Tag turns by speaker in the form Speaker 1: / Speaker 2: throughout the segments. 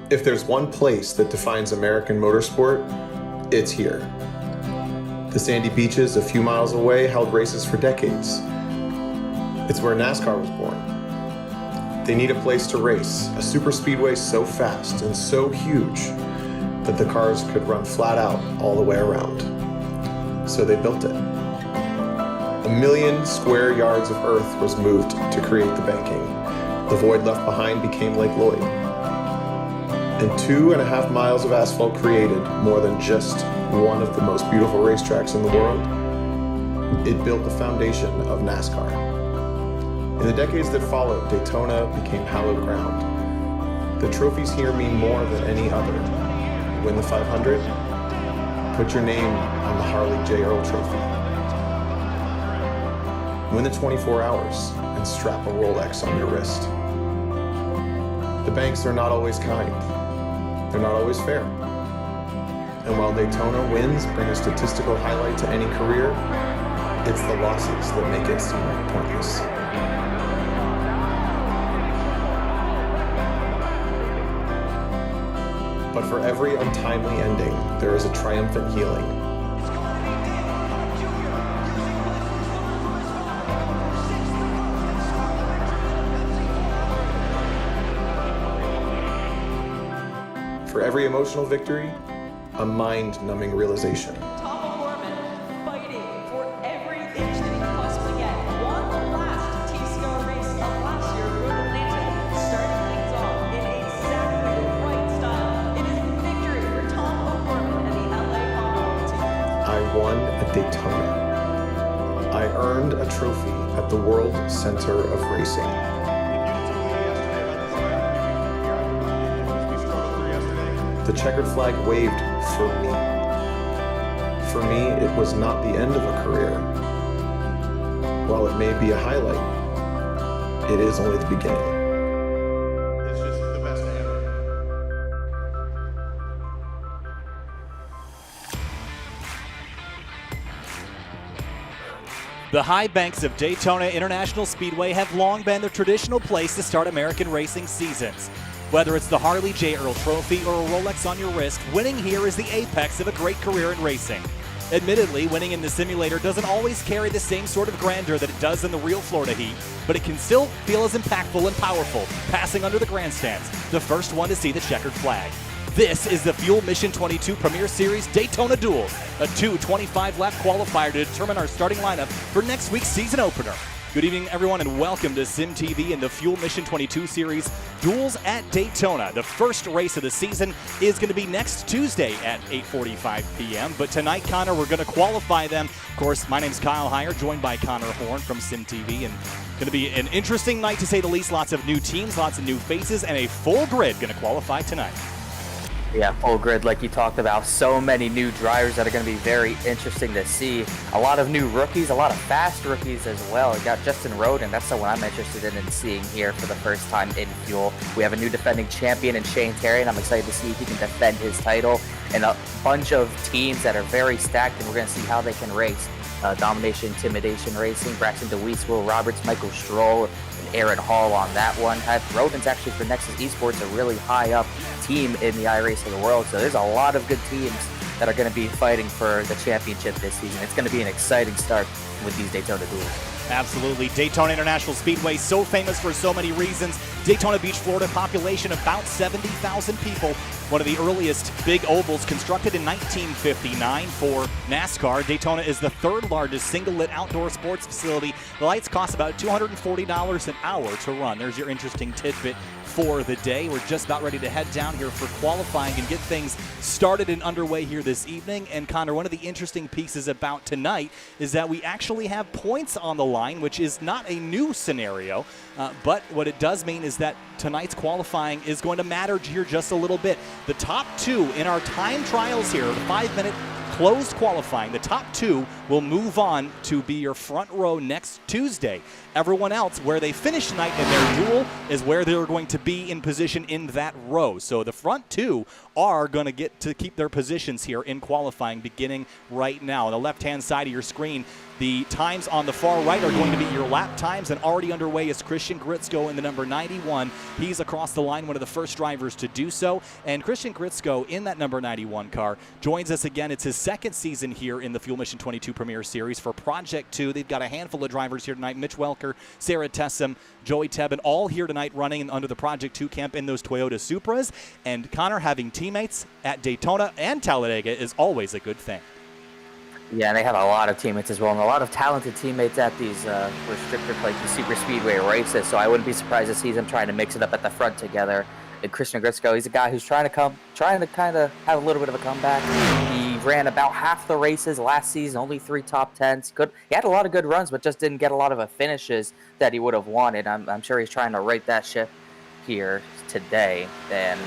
Speaker 1: If there's one place that defines American motorsport, it's here. The sandy beaches a few miles away held races for decades. It's where NASCAR was born. They need a place to race, a superspeedway so fast and so huge that the cars could run flat out all the way around. So they built it. 1 million square yards of earth was moved to create the banking. The void left behind became Lake Lloyd. And 2.5 miles of asphalt created more than just one of the most beautiful racetracks in the world. It built the foundation of NASCAR. In the decades that followed, Daytona became hallowed ground. The trophies here mean more than any other. Win the 500, put your name on the Harley J. Earl Trophy. Win the 24 hours and strap a Rolex on your wrist. The banks are not always kind. They're not always fair. And while Daytona wins bring a statistical highlight to any career, it's the losses that make it seem pointless. But for every untimely ending, there is a triumphant healing. For every emotional victory, a mind-numbing realization.
Speaker 2: Tom O'Gorman fighting for every inch that he can possibly get. Won the last T-Scar race of last year, Road Atlantic, starting things off in exactly the right style. It is victory for Tom O'Gorman and the LA Automobile team.
Speaker 1: I won at Daytona. I earned a trophy at the World Center of Racing. The checkered flag waved for me. For me, it was not the end of a career. While it may be a highlight, it is only the beginning.
Speaker 3: It's just the best ever.
Speaker 4: The high banks of Daytona International Speedway have long been the traditional place to start American racing seasons. Whether it's the Harley J. Earl Trophy or a Rolex on your wrist, winning here is the apex of a great career in racing. Admittedly, winning in the simulator doesn't always carry the same sort of grandeur that it does in the real Florida heat, but it can still feel as impactful and powerful, passing under the grandstands, the first one to see the checkered flag. This is the Fuel Mission 22 Premier Series Daytona Duels, a 225-lap qualifier to determine our starting lineup for next week's season opener. Good evening, everyone, and welcome to Sim TV and the Fuel Mission 22 Series Duels at Daytona. The first race of the season is going to be next Tuesday at 8:45 p.m. But tonight, Connor, we're going to qualify them. Of course, my name's Kyle Heyer, joined by Connor Horn from Sim TV, and going to be an interesting night to say the least. Lots of new teams, lots of new faces, and a full grid going to qualify tonight.
Speaker 5: Yeah, full grid like you talked about. So many new drivers that are going to be very interesting to see. A lot of new rookies, a lot of fast rookies as well. We got Justin Roden, that's the one I'm interested in seeing here for the first time in Fuel. We have a new defending champion in Shane Terry, and I'm excited to see if he can defend his title. And a bunch of teams that are very stacked, and we're going to see how they can race. Domination, Intimidation Racing, Braxton DeWeese, Will Roberts, Michael Stroll, and Aaron Hall on that one. Roden's actually for Nexus Esports, a really high up team in the iRacing world. So there's a lot of good teams that are going to be fighting for the championship this season. It's going to be an exciting start with these Daytona Duels.
Speaker 4: Absolutely. Daytona International Speedway, so famous for so many reasons. Daytona Beach, Florida, population about 70,000 people. One of the earliest big ovals constructed in 1959 for NASCAR. Daytona is the third largest single-lit outdoor sports facility. The lights cost about $240 an hour to run. There's your interesting tidbit for the day. We're just about ready to head down here for qualifying and get things started and underway here this evening. And Connor, one of the interesting pieces about tonight is that we actually have points on the line, which is not a new scenario, but what it does mean is that tonight's qualifying is going to matter here just a little bit. The top two in our time trials here, the 5-minute closed qualifying, the top two will move on to be your front row next Tuesday. Everyone else, where they finish tonight in their duel, is where they're going to be in position in that row. So the front two are going to get to keep their positions here in qualifying beginning right now. On the left-hand side of your screen, the times on the far right are going to be your lap times, and already underway is Christian Gritzko in the number 91. He's across the line, one of the first drivers to do so, and Christian Gritzko in that number 91 car joins us again. It's his second season here in the Fuel Mission 22 Premier Series for Project 2. They've got a handful of drivers here tonight: Mitch Welker, Sarah Tessem, Joey Tebben, all here tonight running under the Project 2 camp in those Toyota Supras. And Connor, having teammates at Daytona and Talladega is always a good thing.
Speaker 5: Yeah, and they have a lot of teammates as well, and a lot of talented teammates at these restrictor plate, these super speedway races. So I wouldn't be surprised to see them trying to mix it up at the front together. And Christian Gritzko, he's a guy who's trying to kind of have a little bit of a comeback. He ran about half the races last season, only 3 top 10s. He had a lot of good runs, but just didn't get a lot of finishes that he would have wanted. I'm sure he's trying to right that ship here today. And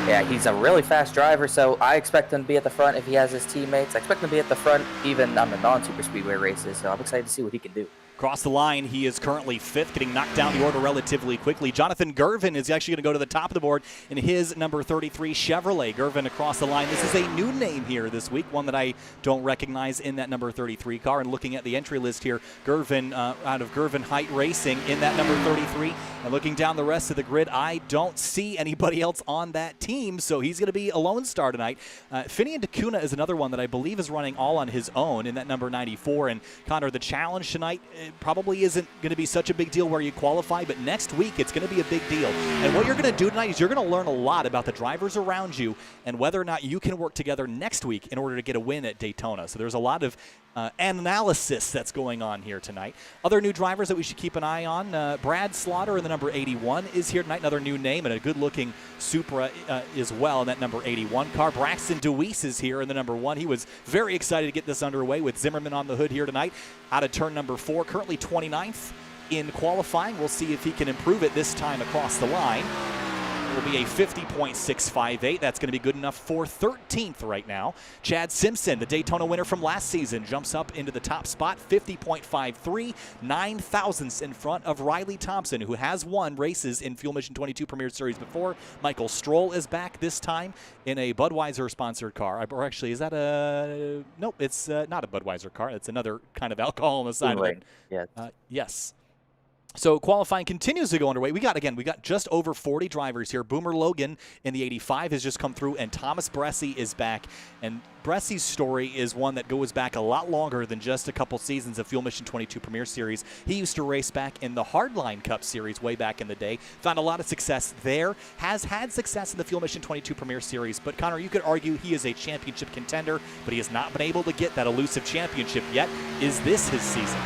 Speaker 5: yeah, he's a really fast driver, so I expect him to be at the front if he has his teammates. I expect him to be at the front even on the non-super speedway races, so I'm excited to see what he can do.
Speaker 4: Across the line, he is currently 5th, getting knocked down the order relatively quickly. Jonathan Gervin is actually going to go to the top of the board in his number 33 Chevrolet. Gervin across the line. This is a new name here this week, one that I don't recognize in that number 33 car. And looking at the entry list here, Gervin out of Gervin Height Racing in that number 33. And looking down the rest of the grid, I don't see anybody else on that team, so he's going to be a lone star tonight. Finian DeCuna is another one that I believe is running all on his own in that number 94. And Connor, the challenge tonight probably isn't going to be such a big deal where you qualify, but next week it's going to be a big deal. And what you're going to do tonight is you're going to learn a lot about the drivers around you and whether or not you can work together next week in order to get a win at Daytona. So there's a lot of analysis that's going on here tonight. Other new drivers that we should keep an eye on, Brad Slaughter in the number 81 is here tonight, another new name, and a good-looking Supra as well in that number 81 car. Braxton DeWeese is here in the number 1. He was very excited to get this underway with Zimmerman on the hood here tonight out of turn number 4, currently 29th in qualifying. We'll see if he can improve it this time across the line. Will be a 50.658. That's going to be good enough for 13th right now. Chad Simpson, the Daytona winner from last season, jumps up into the top spot, 50.53, 9 thousandths in front of Riley Thompson, who has won races in Fuel Mission 22 Premier Series before. Michael Stroll is back this time in a Budweiser-sponsored car. Or actually, is that a... Nope, it's not a Budweiser car. It's another kind of alcohol on the side of it.
Speaker 5: Yes.
Speaker 4: Yes. So qualifying continues to go underway. We got just over 40 drivers here. Boomer Logan in the 85 has just come through, and Thomas Bressi is back. And Bressi's story is one that goes back a lot longer than just a couple seasons of Fuel Mission 22 Premier Series. He used to race back in the Hardline Cup Series way back in the day. Found a lot of success there. Has had success in the Fuel Mission 22 Premier Series. But Connor, you could argue he is a championship contender, but he has not been able to get that elusive championship yet. Is this his season?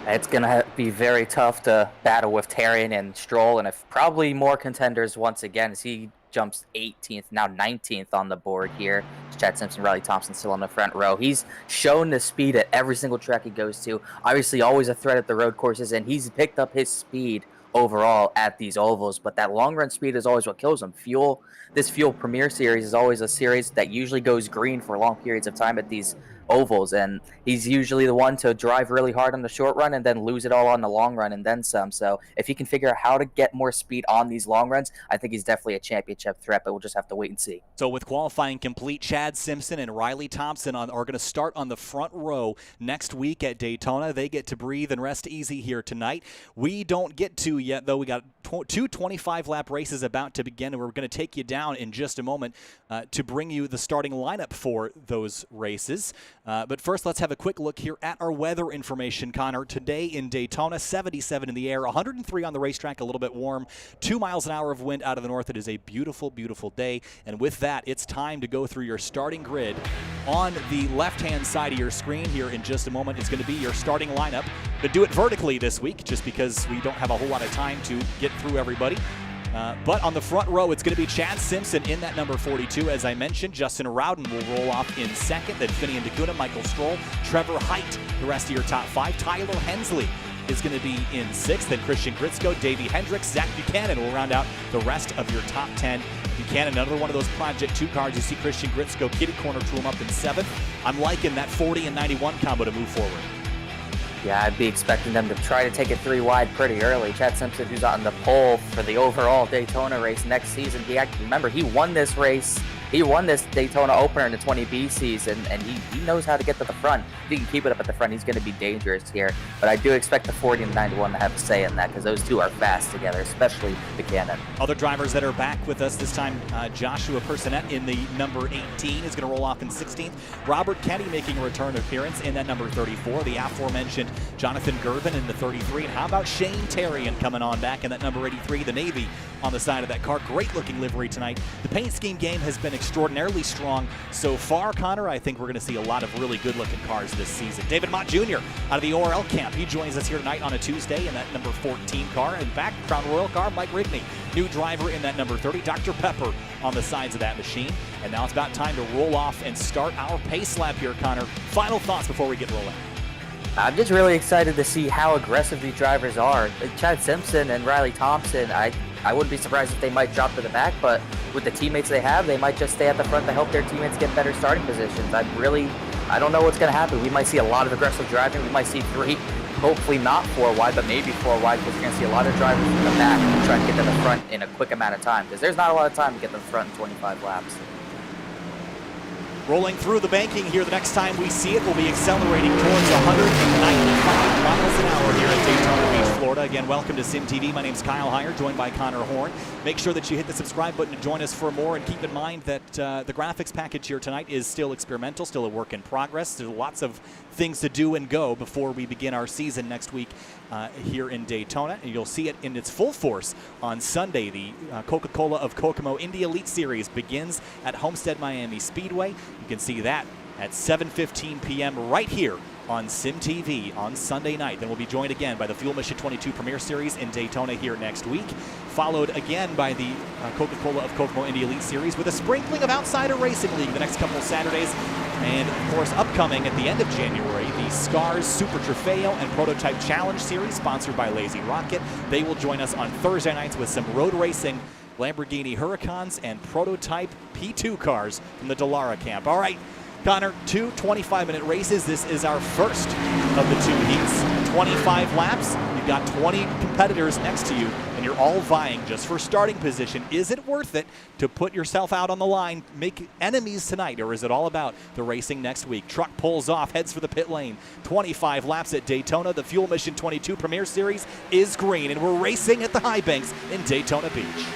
Speaker 5: It's going to be very tough to battle with Taryn and Stroll, and if probably more contenders once again as he jumps 18th, now 19th on the board here. Chad Simpson, Riley Thompson still on the front row. He's shown the speed at every single track he goes to. Obviously always a threat at the road courses, and he's picked up his speed overall at these ovals, but that long run speed is always what kills him. This Fuel Premier Series is always a series that usually goes green for long periods of time at these ovals, and he's usually the one to drive really hard on the short run and then lose it all on the long run and then some. So if he can figure out how to get more speed on these long runs, I think he's definitely a championship threat, but we'll just have to wait and see.
Speaker 4: So with qualifying complete, Chad Simpson and Riley Thompson are going to start on the front row next week at Daytona. They get to breathe and rest easy here tonight. We don't get to yet, though. We got two 25-lap races about to begin, and we're going to take you down in just a moment to bring you the starting lineup for those races. But first, let's have a quick look here at our weather information, Connor. Today in Daytona, 77 in the air, 103 on the racetrack, a little bit warm, 2 miles an hour of wind out of the north. It is a beautiful, beautiful day. And with that, it's time to go through your starting grid. On the left-hand side of your screen here in just a moment is going to be your starting lineup. But do it vertically this week, just because we don't have a whole lot of time to get through everybody. But on the front row, it's going to be Chad Simpson in that number 42. As I mentioned, Justin Rowden will roll off in second. Then Finian DeCuna, Michael Stroll, Trevor Height, the rest of your top 5. Tyler Hensley is going to be in 6th. Then Christian Gritzko, Davey Hendricks, Zach Buchanan will round out the rest of your top 10. Buchanan, another one of those Project 2 cars. You see Christian Gritzko kitty corner to him up in 7th. I'm liking that 40 and 91 combo to move forward.
Speaker 5: Yeah, I'd be expecting them to try to take it 3 wide pretty early. Chad Simpson, who's on the pole for the overall Daytona race next season. Remember, he won this race He won this Daytona opener in the 20B season, and he knows how to get to the front. If he can keep it up at the front, he's going to be dangerous here. But I do expect the 40 and the 91 to have a say in that, because those two are fast together, especially Buchanan.
Speaker 4: Other drivers that are back with us this time, Joshua Personette in the number 18 is going to roll off in 16th. Robert Kenny making a return appearance in that number 34. The aforementioned Jonathan Gervin in the 33. And how about Shane Terrian coming on back in that number 83, the Navy on the side of that car. Great looking livery tonight. The paint scheme game has been extraordinarily strong so far, Connor. I think we're going to see a lot of really good looking cars this season. David Mott Jr. out of the ORL camp. He joins us here tonight on a Tuesday in that number 14 car. And back, Crown Royal car, Mike Rigney. New driver in that number 30, Dr. Pepper on the sides of that machine. And now it's about time to roll off and start our pace lap here, Connor. Final thoughts before we get rolling.
Speaker 5: I'm just really excited to see how aggressive these drivers are. Like Chad Simpson and Riley Thompson, I wouldn't be surprised if they might drop to the back, but with the teammates they have, they might just stay at the front to help their teammates get better starting positions. I don't know what's going to happen. We might see a lot of aggressive driving. We might see 3, hopefully not 4 wide, but maybe 4 wide, because you're going to see a lot of drivers in the back try to get to the front in a quick amount of time, because there's not a lot of time to get to the front in 25 laps.
Speaker 4: Rolling through the banking here, the next time we see it, we'll be accelerating towards 195 miles an hour here at Daytona Beach, Florida. Again, welcome to Sim TV. My name's Kyle Heyer, joined by Connor Horn. Make sure that you hit the subscribe button to join us for more, and keep in mind that the graphics package here tonight is still experimental, still a work in progress. There's lots of things to do and go before we begin our season next week here in Daytona, and you'll see it in its full force on Sunday. The Coca-Cola of Kokomo Indy Elite Series begins at Homestead Miami Speedway. You can see that at 7:15 p.m. right here on Sim TV on Sunday night. Then we'll be joined again by the Fuel Mission 22 Premier Series in Daytona here next week, followed again by the Coca-Cola of Kokomo Indy Elite Series with a sprinkling of Outsider Racing League the next couple of Saturdays. And of course, upcoming at the end of January, the Scars Super Trofeo and Prototype Challenge Series sponsored by Lazy Rocket. They will join us on Thursday nights with some road racing Lamborghini Huracans and prototype P2 cars from the Dallara camp. All right, Connor, 2 25-minute races. This is our first of the 2 heats. 25 laps. You've got 20 competitors next to you, and you're all vying just for starting position. Is it worth it to put yourself out on the line, make enemies tonight, or is it all about the racing next week? Truck pulls off, heads for the pit lane. 25 laps at Daytona. The Fuel Mission 22 Premier Series is green, and we're racing at the high banks in Daytona Beach.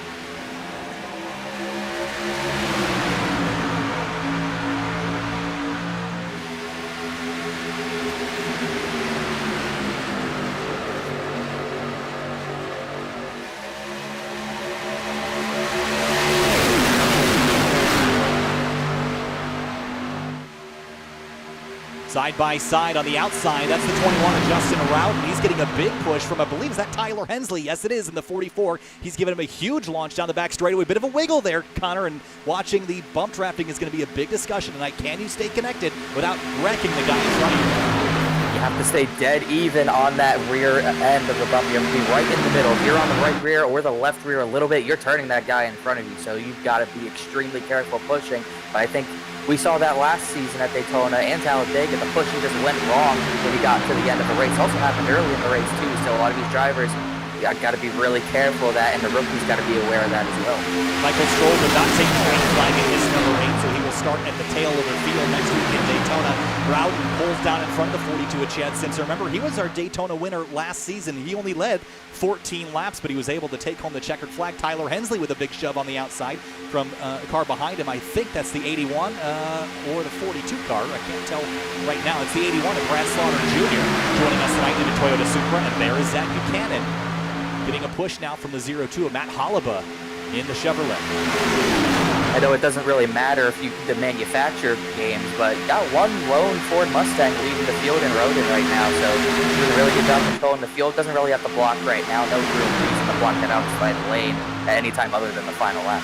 Speaker 4: Side by side on the outside, that's the 21 of Justin Rowden. He's getting a big push from, I believe, is that Tyler Hensley? Yes, it is, in the 44. He's given him a huge launch down the back straightaway. Bit of a wiggle there, Connor, and watching the bump drafting is going to be a big discussion tonight. Can you stay connected without wrecking the guy in front of you?
Speaker 5: You have to stay dead even on that rear end of the bump. You have to be right in the middle. If you're on the right rear or the left rear a little bit, you're turning that guy in front of you. So you've got to be extremely careful pushing. But I think we saw that last season at Daytona and Talladega. The pushing just went wrong when he got to the end of the race. Also happened early in the race too. So a lot of these drivers got to be really careful of that, and the rookies got to be aware of that as well.
Speaker 4: Michael Stroll did not take the green flag in his number 8, so he will start at the tail of the field next week in Daytona. Rowden pulls down in front of the 42 of Chad Simpson. Remember, he was our Daytona winner last season. He only led 14 laps, but he was able to take home the checkered flag. Tyler Hensley with a big shove on the outside from a car behind him. I think that's the 81 or the 42 car. I can't tell right now. It's the 81 of Brad Slaughter Jr. joining us tonight in the Toyota Supra, and there is Zach Buchanan getting a push now from the 02 of Matt Hollaba in the Chevrolet.
Speaker 5: I know it doesn't really matter if you the manufacturer games, but got one lone Ford Mustang leading the field in Rodin right now, so doing a really good job controlling the field. Doesn't really have to block right now. No real reason to block that outside lane at any time other than the final lap.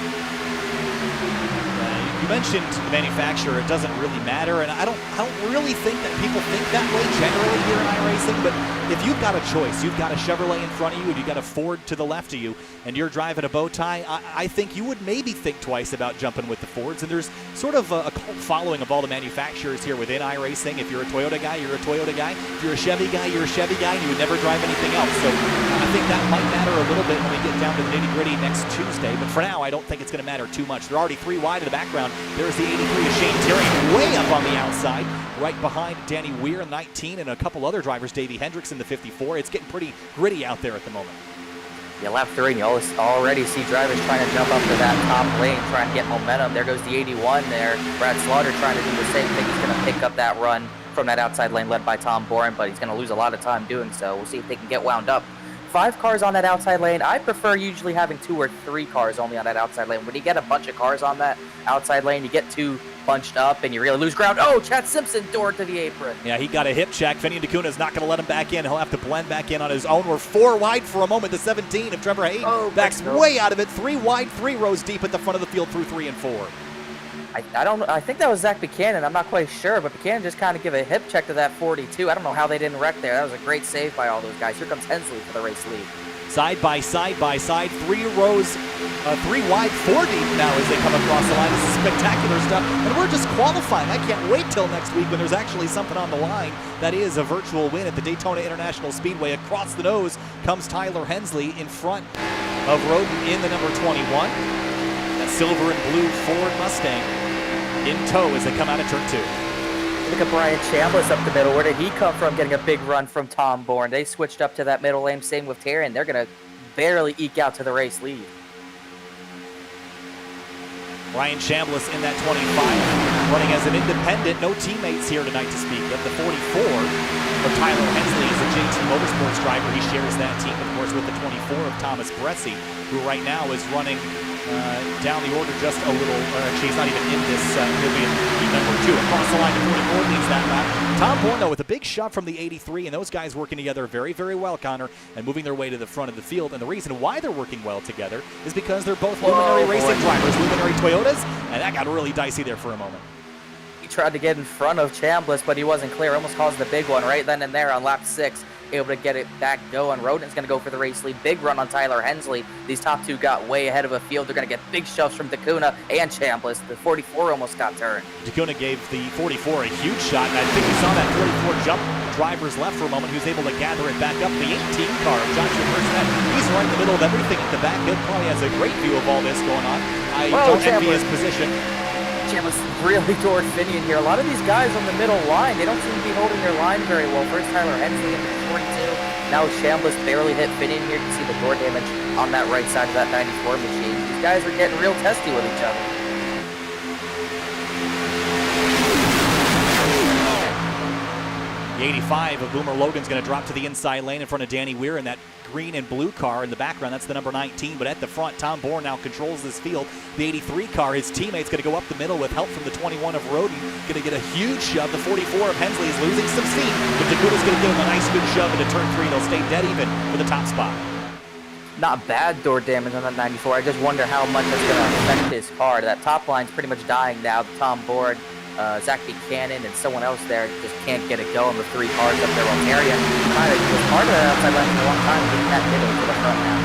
Speaker 4: You mentioned the manufacturer. It doesn't really matter, and I don't really think that people think that way generally here in iRacing, but if you've got a choice, you've got a Chevrolet in front of you and you've got a Ford to the left of you, and you're driving a bow tie, I think you would maybe think twice about jumping with the Fords. And there's sort of a cult following of all the manufacturers here within iRacing. If you're a Toyota guy, you're a Toyota guy. If you're a Chevy guy, you're a Chevy guy, and you would never drive anything else. So I think that might matter a little bit when we get down to the nitty-gritty next Tuesday. But for now, I don't think it's going to matter too much. They're already 3 wide in the background There's the 83 of Shane Terry way up on the outside, right behind Danny Weir, 19, and a couple other drivers, Davey Hendricks in the 54. It's getting pretty gritty out there at the moment.
Speaker 5: Yeah, lap 3, and you already see drivers trying to jump up to that top lane, trying to get momentum. There goes the 81 there. Brad Slaughter trying to do the same thing. He's going to pick up that run from that outside lane led by Tom Boren, but he's going to lose a lot of time doing so. We'll see if they can get wound up. 5 cars on that outside lane. I prefer usually having 2 or 3 cars only on that outside lane. When you get a bunch of cars on that outside lane, you get 2 bunched up and you really lose ground. Oh, Chad Simpson door to the apron.
Speaker 4: Yeah, he got a hip check. Finian DeCuna's not going to let him back in. He'll have to blend back in on his own. We're 4 wide for a moment. The 17 of Trevor Hayden backs way out of it. 3 wide, 3 rows deep at the front of the field through 3 and 4.
Speaker 5: I think that was Zach Buchanan. I'm not quite sure, but Buchanan just kind of give a hip check to that 42. I don't know how they didn't wreck there. That was a great save by all those guys. Here comes Hensley for the race lead.
Speaker 4: Side by side by side, 3 rows, 3 wide, 4 deep now as they come across the line. This is spectacular stuff, and we're just qualifying. I can't wait till next week when there's actually something on the line. That is a virtual win at the Daytona International Speedway. Across the nose comes Tyler Hensley in front of Roden in the number 21. That silver and blue Ford Mustang in tow as they come out of turn 2.
Speaker 5: Look at Brian Chambliss up the middle. Where did he come from getting a big run from Tom Bourne? They switched up to that middle lane, same with Terry, and they're going to barely eke out to the race lead.
Speaker 4: Brian Chambliss in that 25, running as an independent. No teammates here tonight to speak of. The 44 of Tyler Hensley is a JT Motorsports driver. He shares that team, of course, with the 24 of Thomas Bresci, who right now is running down the order just a little. Actually, he's not even in this. He'll be in number 2. Across the line, the 44 leads that lap. Tom Bourne, though, with a big shot from the 83, and those guys working together very, very well, Connor, and moving their way to the front of the field. And the reason why they're working well together is because they're both luminary racing drivers, luminary Toyotas, and that got really dicey there for a moment.
Speaker 5: He tried to get in front of Chambliss, but he wasn't clear. Almost caused the big one right then and there on lap 6. Able to get it back going. Roden's going to go for the race lead. Big run on Tyler Hensley. These top 2 got way ahead of a field. They're going to get big shoves from DeCuna and Chambliss. The 44 almost got turned.
Speaker 4: DeCuna gave the 44 a huge shot, and I think we saw that 44 jump drivers left for a moment. He was able to gather it back up. The 18 car of Joshua Merced, he's right in the middle of everything at the back. He probably has a great view of all this going on. I don't envy his position.
Speaker 5: Chambliss really toward Finian here. A lot of these guys on the middle line, they don't seem to be holding their line very well. First Tyler Hensley in the 42. Now Chambliss barely hit Finian here. You can see the door damage on that right side of that 94 machine. These guys are getting real testy with each other.
Speaker 4: The 85 of Boomer Logan's going to drop to the inside lane in front of Danny Weir in that green and blue car in the background. That's the number 19, but at the front, Tom Bourne now controls this field. The 83 car, his teammate's going to go up the middle with help from the 21 of Roden. Going to get a huge shove. The 44 of Hensley is losing some steam, but DeCuna's going to give him a nice good shove into turn 3. They'll stay dead even for the top spot.
Speaker 5: Not bad door damage on that 94. I just wonder how much that's going to affect his car. That top line's pretty much dying now. Tom Bourne, Zach Buchanan, and someone else there just can't get it going with 3 cars up there. Rotarian kind of was part of that outside lane for a long time, getting that middle to the front now.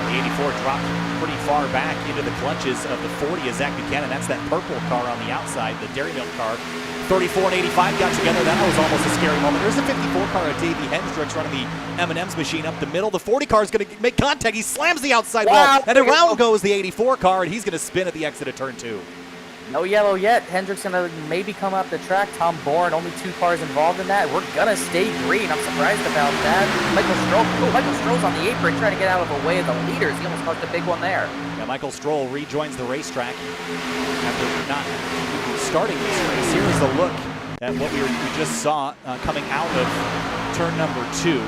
Speaker 4: The 84 dropped pretty far back into the clutches of the 40 of Zach Buchanan. That's that purple car on the outside, the Dairy Milk car. 34 and 85 got together. That was almost a scary moment. There's a 54 car of Davey Hendricks running the M&M's machine up the middle. The 40 car is going to make contact. He slams the outside wall, and around goes the 84 car, and he's going to spin at the exit of turn 2.
Speaker 5: No yellow yet. Hendricks going to maybe come up the track. Tom Bourne, only 2 cars involved in that. We're going to stay green. I'm surprised about that. Michael Stroll's on the apron trying to get out of the way of the leaders. He almost caused a big one there.
Speaker 4: Yeah, Michael Stroll rejoins the racetrack after not starting this race. Here is a look at what we just saw coming out of turn number 2.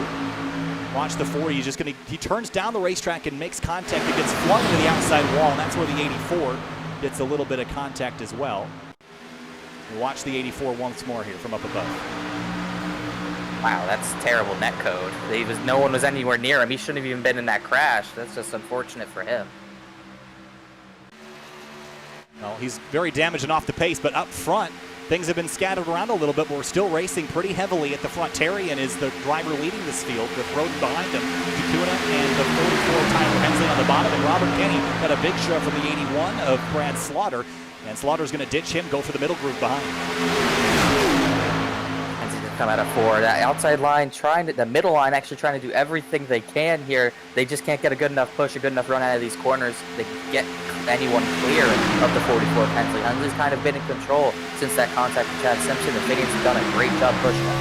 Speaker 4: Watch the 40. He turns down the racetrack and makes contact. It gets flung to the outside wall, and that's where the 84 gets a little bit of contact as well. We'll watch the 84 once more here from up above.
Speaker 5: Wow, that's terrible net code. No one was anywhere near him. He shouldn't have even been in that crash. That's just unfortunate for him.
Speaker 4: Well, he's very damaged and off the pace, but up front, things have been scattered around a little bit, but we're still racing pretty heavily at the front. Terrian is the driver leading this field with Roden behind him. DeCuna and the 44 Tyler Hensley on the bottom, and Robert Kenny got a big shove from the 81 of Brad Slaughter, and Slaughter's going to ditch him, go for the middle group behind.
Speaker 5: come out of 4. That outside line the middle line actually trying to do everything they can here. They just can't get a good enough push, a good enough run out of these corners to get anyone clear of the 44 Hensley. Hensley's kind of been in control since that contact with Chad Simpson. The Finian's done a great job pushing him.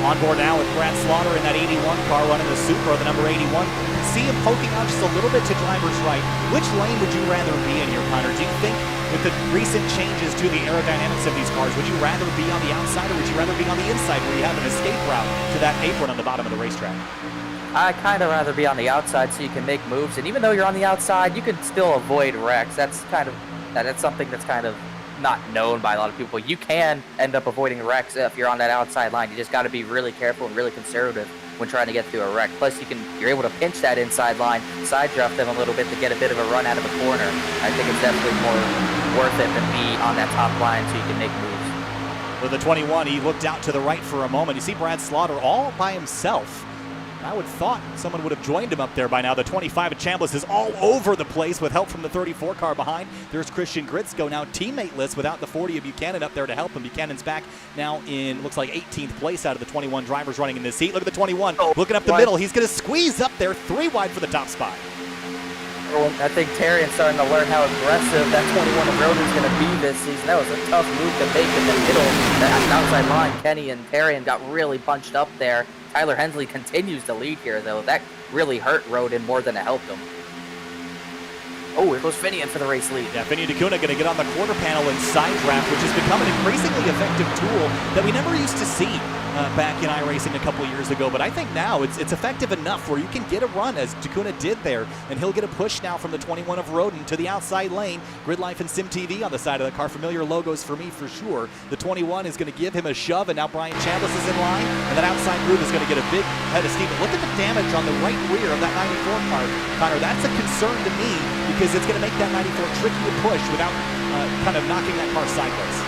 Speaker 4: On board now with Brad Slaughter in that 81 car running the Supra, the number 81. See him poking out just a little bit to driver's right. Which lane would you rather be in here, Connor? Do you think with the recent changes to the aerodynamics of these cars, would you rather be on the outside or would you rather be on the inside where you have an escape route to that apron on the bottom of the racetrack?
Speaker 5: I kind of rather be on the outside so you can make moves, and even though you're on the outside, you can still avoid wrecks. That's something that's kind of not known by a lot of people. You can end up avoiding wrecks if you're on that outside line. You just got to be really careful and really conservative when trying to get through a wreck. Plus, you're able to pinch that inside line, side draft them a little bit to get a bit of a run out of the corner. I think it's definitely more worth it than be on that top line so you can make moves.
Speaker 4: With the 21, he looked out to the right for a moment. You see Brad Slaughter all by himself. I would have thought someone would have joined him up there by now. The 25 of Chambliss is all over the place with help from the 34 car behind. There's Christian Gritzko now teammateless without the 40 of Buchanan up there to help him. Buchanan's back now in, looks like 18th place out of the 21 drivers running in this heat. Look at the 21 looking up the middle. He's going to squeeze up there 3 wide for the top spot.
Speaker 5: I think Terrian's starting to learn how aggressive that 21 of Rodin's going to be this season. That was a tough move to make in the middle. That outside line, Kenny and Terrian got really bunched up there. Tyler Hensley continues to lead here, though. That really hurt Rodin more than it helped him. Oh, here goes Finian for the race lead.
Speaker 4: Yeah, Finian DeCuna going to get on the quarter panel and side draft, which has become an increasingly effective tool that we never used to see back in iRacing a couple of years ago. But I think now it's effective enough where you can get a run, as DeCuna did there, and he'll get a push now from the 21 of Rodin to the outside lane. Grid Life and Sim TV on the side of the car. Familiar logos for me for sure. The 21 is going to give him a shove, and now Brian Chambliss is in line, and that outside groove is going to get a big head of steam. But look at the damage on the right rear of that 94 car, Connor. That's a concern to me because it's going to make that 94 tricky to push without kind of knocking that car sideways.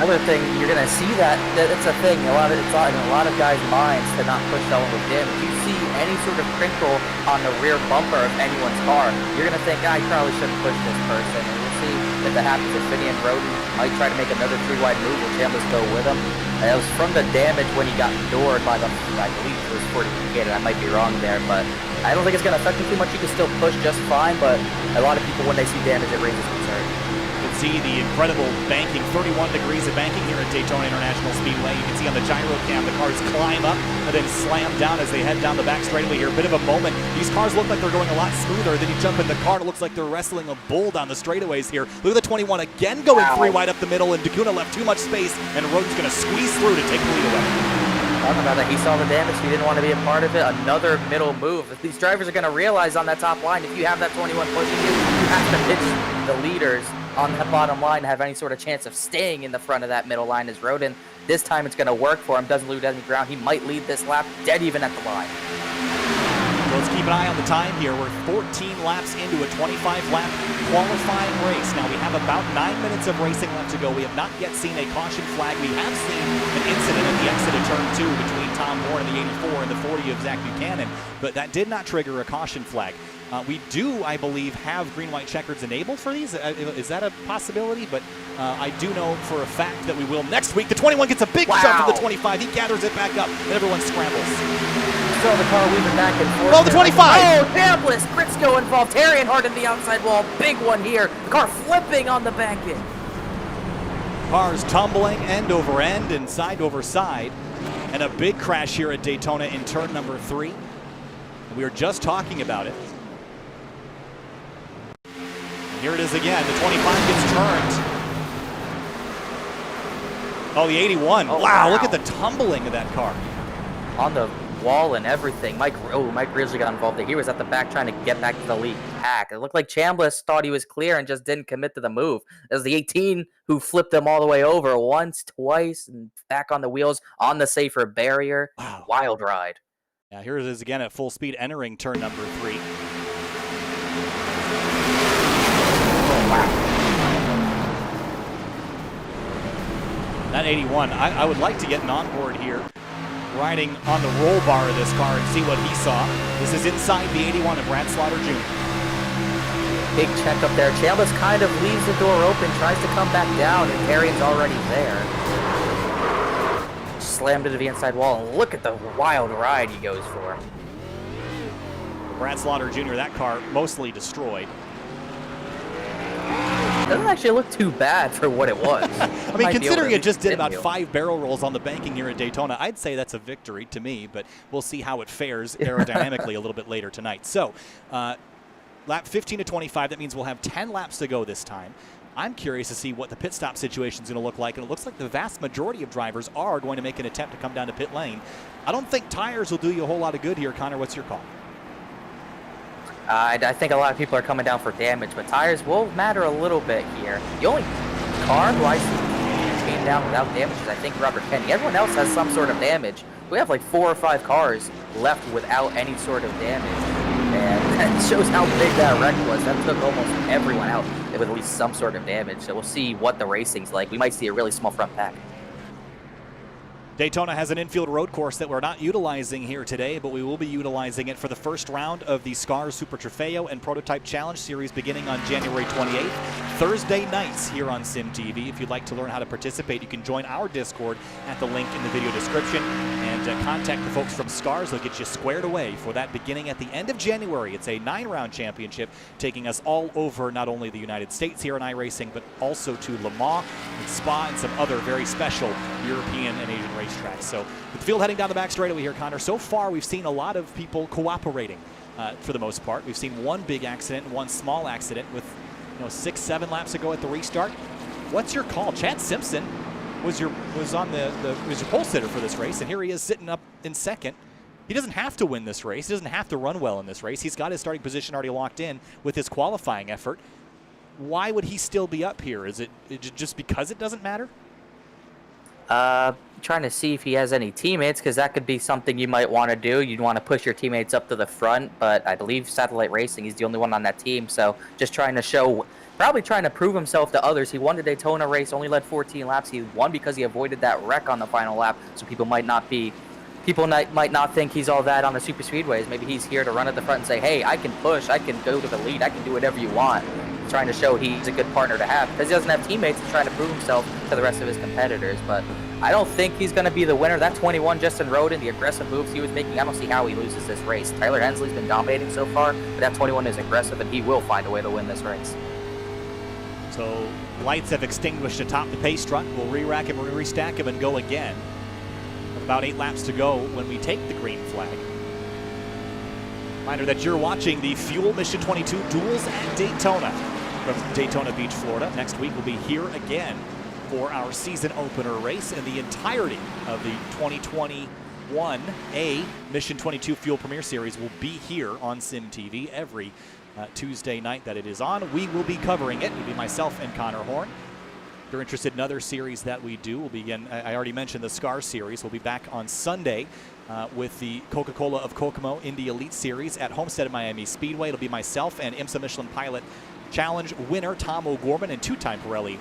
Speaker 5: Another thing, you're going to see that's a thing. It's in a lot of guys' minds to not push someone with damage. You see any sort of crinkle on the rear bumper of anyone's car, you're going to think, you probably shouldn't push this person. And we'll see if that happens. If Finian Rodin might try to make another 3-wide move, will Chambliss go with him? And it was from the damage when he got doored by I believe it was 40 Buchanan. I might be wrong there, but I don't think it's going to affect him too much. You can still push just fine, but a lot of people, when they see damage, it raises concern.
Speaker 4: You can see the incredible banking, 31 degrees of banking here at Daytona International Speedway. You can see on the gyro cam the cars climb up and then slam down as they head down the back straightaway here. A bit of a moment. These cars look like they're going a lot smoother. Then you jump in the car and it looks like they're wrestling a bull down the straightaways here. Look at the 21 again going 3 wide up the middle, and DeCuna left too much space, and Rodin's going to squeeze through to take the lead away.
Speaker 5: Talking about that, he saw the damage, he didn't want to be a part of it. Another middle move. If these drivers are going to realize on that top line, if you have that 21 pushing you have to pitch the leaders on the bottom line to have any sort of chance of staying in the front of that middle line. As Rodin, this time it's going to work for him, doesn't lose any ground. He might lead this lap dead even at the line.
Speaker 4: So let's keep an eye on the time here. We're 14 laps into a 25-lap qualifying race. Now we have about 9 minutes of racing left to go. We have not yet seen a caution flag. We have seen an incident at the exit of turn 2 between Tom Moore and the 84 and the 40 of Zach Buchanan, but that did not trigger a caution flag. We do, I believe, have green-white checkers enabled for these. Is that a possibility? But I do know for a fact that we will next week. The 21 gets a big shove from the 25. He gathers it back up, and everyone scrambles.
Speaker 5: Saw the car weaving back and forth.
Speaker 4: Oh, the 25!
Speaker 5: Oh, Chambliss! Gritzko involved. Terrian hard in the outside wall. Big one here. The car flipping on the back end.
Speaker 4: Cars tumbling end over end and side over side. And a big crash here at Daytona in turn number 3. We were just talking about it. Here it is again. The 25 gets turned. Oh, the 81.
Speaker 5: Oh,
Speaker 4: wow, look at the tumbling of that car.
Speaker 5: On the wall and everything. Mike Ridley got involved there. He was at the back trying to get back to the lead pack. It looked like Chambliss thought he was clear and just didn't commit to the move. It was the 18 who flipped him all the way over once, twice, and back on the wheels on the safer barrier.
Speaker 4: Wow.
Speaker 5: Wild ride.
Speaker 4: Now here it is again at full speed entering turn number 3. That 81, I would like to get an onboard here, riding on the roll bar of this car and see what he saw. This is inside the 81 of Brad Slaughter Jr.
Speaker 5: Big check up there. Chambliss kind of leaves the door open, tries to come back down, and Terrian's already there. slammed into the inside wall, and look at the wild ride he goes for.
Speaker 4: Brad Slaughter Jr., that car mostly destroyed.
Speaker 5: Doesn't actually look too bad for what it was.
Speaker 4: I mean, considering it just did about 5 barrel rolls on the banking here at Daytona, I'd say that's a victory to me, but we'll see how it fares aerodynamically a little bit later tonight. So, lap 15 to 25, that means we'll have 10 laps to go this time. I'm curious to see what the pit stop situation is going to look like, and it looks like the vast majority of drivers are going to make an attempt to come down to pit lane. I don't think tires will do you a whole lot of good here. Connor, what's your call?
Speaker 5: I think a lot of people are coming down for damage, but tires will matter a little bit here. The only car who I see came down without damage is, I think, Robert Kenny. Everyone else has some sort of damage. We have like 4 or 5 cars left without any sort of damage. And that shows how big that wreck was. That took almost everyone out with at least some sort of damage. So we'll see what the racing's like. We might see a really small front pack.
Speaker 4: Daytona has an infield road course that we're not utilizing here today, but we will be utilizing it for the first round of the SCAR Super Trofeo and Prototype Challenge Series beginning on January 28th, Thursday nights here on Sim TV. If you'd like to learn how to participate, you can join our Discord at the link in the video description and contact the folks from SCARS. They'll get you squared away for that beginning at the end of January. It's a 9-round championship taking us all over not only the United States here in iRacing, but also to Le Mans and Spa and some other very special European and Asian racetracks. So with the field heading down the back straightaway here, Connor, so far we've seen a lot of people cooperating for the most part. We've seen one big accident and one small accident with 6-7 laps to go at the restart. What's your call? Chad Simpson was your pole sitter for this race, and here he is sitting up in second. He doesn't have to win this race. He doesn't have to run well in this race. He's got his starting position already locked in with his qualifying effort. Why would he still be up here? Is it just because it doesn't matter?
Speaker 5: Trying to see if he has any teammates, because that could be something you might want to do. You'd want to push your teammates up to the front, but I believe Satellite Racing, he's the only one on that team, so just trying to show, probably trying to prove himself to others. He won the Daytona race, only led 14 laps. He won because he avoided that wreck on the final lap, so people might not think he's all that on the super speedways. Maybe he's here to run at the front and say, hey, I can push, I can go to the lead, I can do whatever you want. Trying to show he's a good partner to have, because he doesn't have teammates. He's trying to prove himself to the rest of his competitors, but I don't think he's going to be the winner. That 21, Justin Roden, the aggressive moves he was making, I don't see how he loses this race. Tyler Hensley's been dominating so far, but that 21 is aggressive, and he will find a way to win this race.
Speaker 4: So lights have extinguished atop the pace truck. We'll re-rack him, restack him, and go again. About 8 laps to go when we take the green flag. Reminder that you're watching the Fuel Mission 22 Duels at Daytona from Daytona Beach, Florida. Next week we'll be here again for our season opener race, and the entirety of the 2021 Mission 22 Fuel Premier Series will be here on Sim TV every Tuesday night that it is on. We will be covering it. It'll be myself and Connor Horn. If you're interested in other series that we do, we'll begin. I already mentioned the SCAR series. We'll be back on Sunday with the Coca-Cola of Kokomo Indy Elite Series at Homestead at Miami Speedway. It'll be myself and IMSA Michelin Pilot Challenge winner Tom O'Gorman and 2-time Pirelli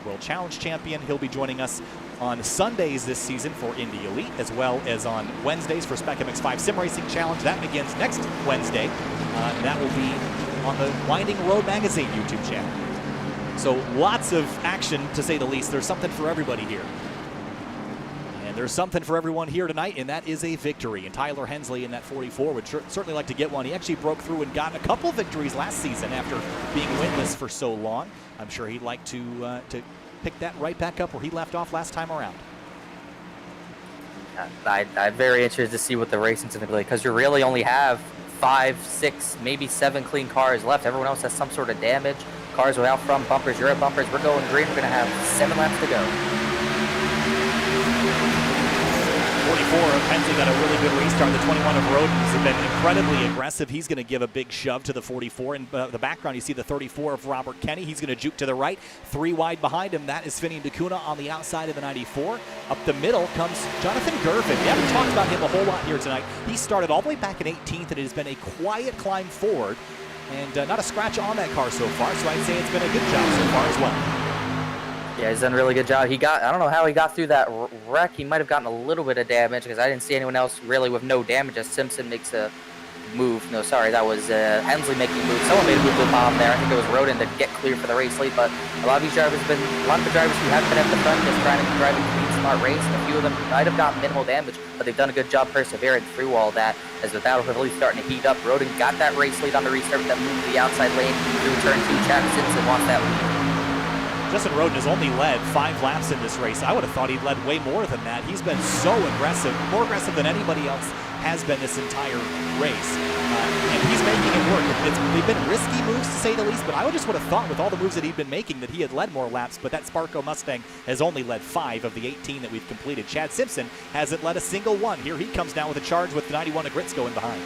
Speaker 4: World Challenge champion. He'll be joining us on Sundays this season for Indy Elite, as well as on Wednesdays for Spec MX5 Sim Racing Challenge. That begins next Wednesday. That will be on the Winding Road Magazine YouTube channel. So lots of action, to say the least. There's something for everybody here. And there's something for everyone here tonight, and that is a victory. And Tyler Hensley in that 44 would certainly like to get one. He actually broke through and got a couple victories last season after being winless for so long. I'm sure he'd like to pick that right back up where he left off last time around.
Speaker 5: I'm very interested to see what the racing's going to be like, because you really only have 5, 6, maybe 7 clean cars left. Everyone else has some sort of damage. Cars without front bumpers, Europe bumpers. We're going green. We're going to have 7 laps to go.
Speaker 4: 44 of Hensley got a really good restart. The 21 of Rodens has been incredibly aggressive. He's going to give a big shove to the 44. In the background, you see the 34 of Robert Kenny. He's going to juke to the right. 3 wide behind him. That is Finney DeCuna on the outside of the 94. Up the middle comes Jonathan Gervin. We haven't talked about him a whole lot here tonight. He started all the way back in 18th, and it has been a quiet climb forward. And not a scratch on that car so far, so I'd say it's been a good job so far as well.
Speaker 5: Yeah, he's done a really good job. I don't know how he got through that wreck. He might have gotten a little bit of damage, because I didn't see anyone else really with no damage, as Simpson makes a move. No, sorry, that was Hensley making a move. Someone made a move to the bottom there. I think it was Roden to get clear for the race lead. But a lot of the drivers who have been at the front just trying to drive a clean, smart race. And a few of them might have gotten minimal damage, but they've done a good job persevering through all that. As the battle really starting to heat up, Roden got that race lead on the restart with that move to the outside lane through turn 2. Chad Simpson wants that lead.
Speaker 4: Justin Roden has only led 5 laps in this race. I would have thought he'd led way more than that. He's been so aggressive, more aggressive than anybody else has been this entire race. And he's making it work. They've been risky moves, to say the least, but I just would have thought with all the moves that he'd been making that he had led more laps, but that Sparco Mustang has only led 5 of the 18 that we've completed. Chad Simpson hasn't led a single one. Here he comes down with a charge with 91 of Grits going behind.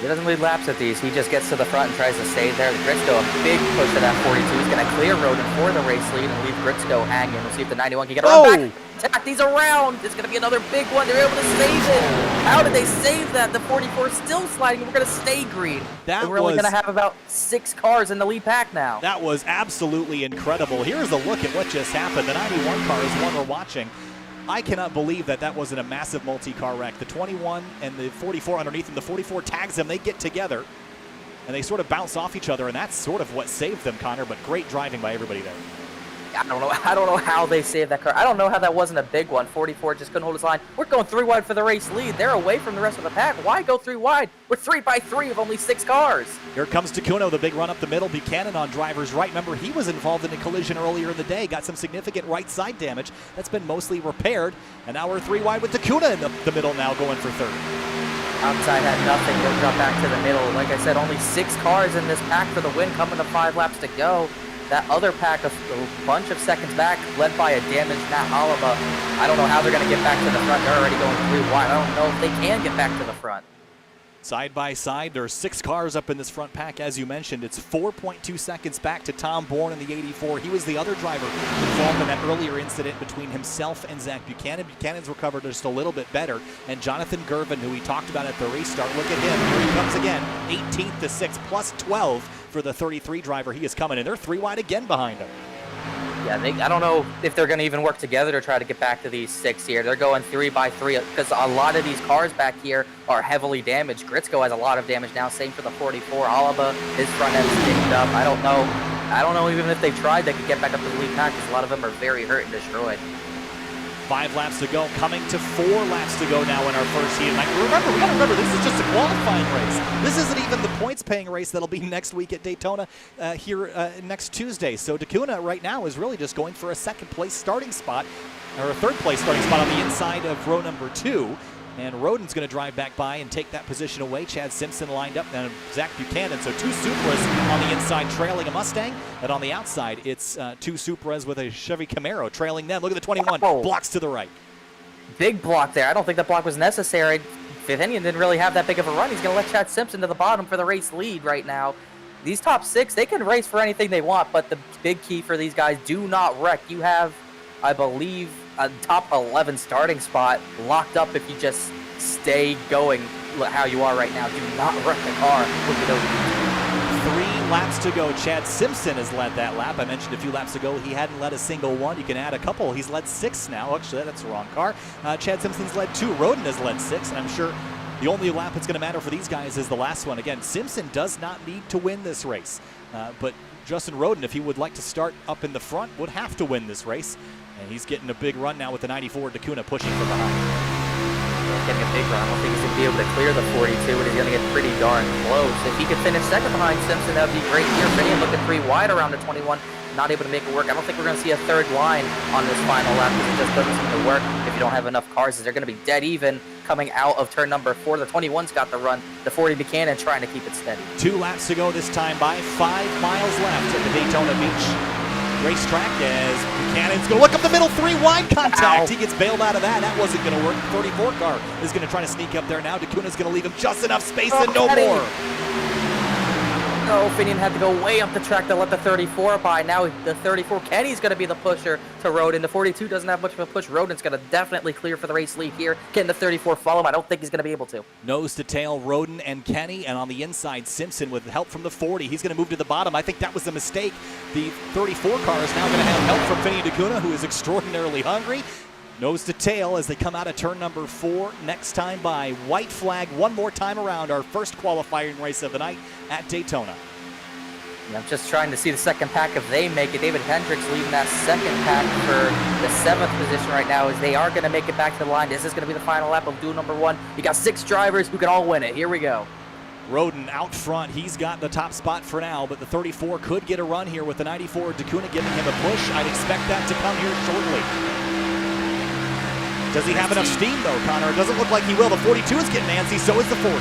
Speaker 5: He doesn't lead laps at these. He just gets to the front and tries to stay there. The Gritsko, a big push to that 42. He's going to clear Roden for the race lead and leave Gritsko hanging. We'll see if the 91 can get a run back. Attack these around. It's going to be another big one. They're able to save it. How did they save that? The 44 is still sliding. We're going to stay green. And we're only going to have about 6 cars in the lead pack now.
Speaker 4: That was absolutely incredible. Here's a look at what just happened. The 91 car is one we're watching. I cannot believe that wasn't a massive multi-car wreck. The 21 and the 44 underneath him, the 44 tags them, they get together, and they sort of bounce off each other, and that's sort of what saved them, Connor, but great driving by everybody there.
Speaker 5: I don't know how they saved that car. I don't know how that wasn't a big one. 44 just couldn't hold his line. We're going 3 wide for the race lead. They're away from the rest of the pack. Why go 3 wide? We're 3 by 3 with only 6 cars.
Speaker 4: Here comes Tacuno, the big run up the middle. Buchanan on driver's right. Remember, he was involved in a collision earlier in the day. Got some significant right side damage. That's been mostly repaired. And now we're 3 wide with Tacuna in the middle now going for 3rd.
Speaker 5: Outside had nothing. They'll drop back to the middle. Like I said, only 6 cars in this pack for the win, coming to 5 laps to go. That other pack a bunch of seconds back, led by a damaged Matt Oliva. I don't know how they're going to get back to the front. They're already going 3 wide. I don't know if they can get back to the front.
Speaker 4: Side by side, there are 6 cars up in this front pack. As you mentioned, it's 4.2 seconds back to Tom Bourne in the 84. He was the other driver involved in that earlier incident between himself and Zach Buchanan. Buchanan's recovered just a little bit better. And Jonathan Gervin, who we talked about at the restart, look at him. Here he comes again, 18th to 6, plus 12 for the 33 driver. He is coming in. They're 3 wide again behind him.
Speaker 5: Yeah, I don't know if they're going to even work together to try to get back to these 6 here. They're going 3 by 3 because a lot of these cars back here are heavily damaged. Gritsko has a lot of damage now. Same for the 44. Oliva, his front end's dinged up. I don't know even if they tried, they could get back up to the lead pack because a lot of them are very hurt and destroyed.
Speaker 4: 5 laps to go, coming to 4 laps to go now in our first heat. And we gotta remember, this is just a qualifying race. This isn't even the points-paying race that'll be next week at Daytona next Tuesday. So Tacuna right now is really just going for a 2nd place starting spot, or a 3rd place starting spot on the inside of row number 2. And Roden's going to drive back by and take that position away. Chad Simpson lined up, and Zach Buchanan. So 2 Supras on the inside trailing a Mustang. And on the outside, it's 2 Supras with a Chevy Camaro trailing them. Look at the 21.
Speaker 5: Wow.
Speaker 4: Blocks to the right.
Speaker 5: Big block there. I don't think that block was necessary. Fifthinian didn't really have that big of a run. He's going to let Chad Simpson to the bottom for the race lead right now. These top 6, they can race for anything they want, but the big key for these guys, do not wreck. You have, I believe, a top 11 starting spot locked up if you just stay going how you are right now. Do not wreck the car. Look at those.
Speaker 4: 3 laps to go. Chad Simpson has led that lap. I mentioned a few laps ago he hadn't led a single one. You can add a couple. He's led 6 now. Actually, that's the wrong car. Chad Simpson's led 2. Roden has led 6, and I'm sure the only lap that's going to matter for these guys is the last one. Again, Simpson does not need to win this race, but Justin Roden, if he would like to start up in the front, would have to win this race. And he's getting a big run now with the 94 Tacuna pushing from behind.
Speaker 5: Getting a big run. I don't think he's going to be able to clear the 42, and he's going to get pretty darn close. If he could finish 2nd behind Simpson, that would be great here. Finian looking 3 wide around the 21, not able to make it work. I don't think we're going to see a 3rd line on this final lap because it just doesn't seem to work if you don't have enough cars. They're going to be dead even coming out of turn number 4. The 21's got the run. The 40 Buchanan trying to keep it steady.
Speaker 4: 2 laps to go this time by 5 miles left at the Daytona Beach racetrack as Buchanan's going to look up the middle, 3 wide contact.
Speaker 5: Ow.
Speaker 4: He gets bailed out of that. That wasn't going to work. The 34 car is going to try to sneak up there now. Tacuna's going to leave him just enough space and no more.
Speaker 5: No, Finian had to go way up the track to let the 34 by. Now the 34, Kenny's going to be the pusher to Roden. The 42 doesn't have much of a push. Roden's going to definitely clear for the race lead here. Can the 34 follow him? I don't think he's going to be able to.
Speaker 4: Nose to tail, Roden and Kenny, and on the inside, Simpson with help from the 40. He's going to move to the bottom. I think that was a mistake. The 34 car is now going to have help from Finian Tacuna, who is extraordinarily hungry. Nose to tail as they come out of turn number 4. Next time by white flag one more time around, our first qualifying race of the night at Daytona.
Speaker 5: I'm just trying to see the second pack if they make it. David Hendricks leading that second pack for the 7th position right now as they are going to make it back to the line. This is going to be the final lap of duel number 1. You got 6 drivers who can all win it. Here we go.
Speaker 4: Roden out front. He's got the top spot for now, but the 34 could get a run here with the 94 Daytona giving him a push. I'd expect that to come here shortly. Does he have enough steam though, Connor? It doesn't look like he will. The 42 is getting antsy, so is the 40.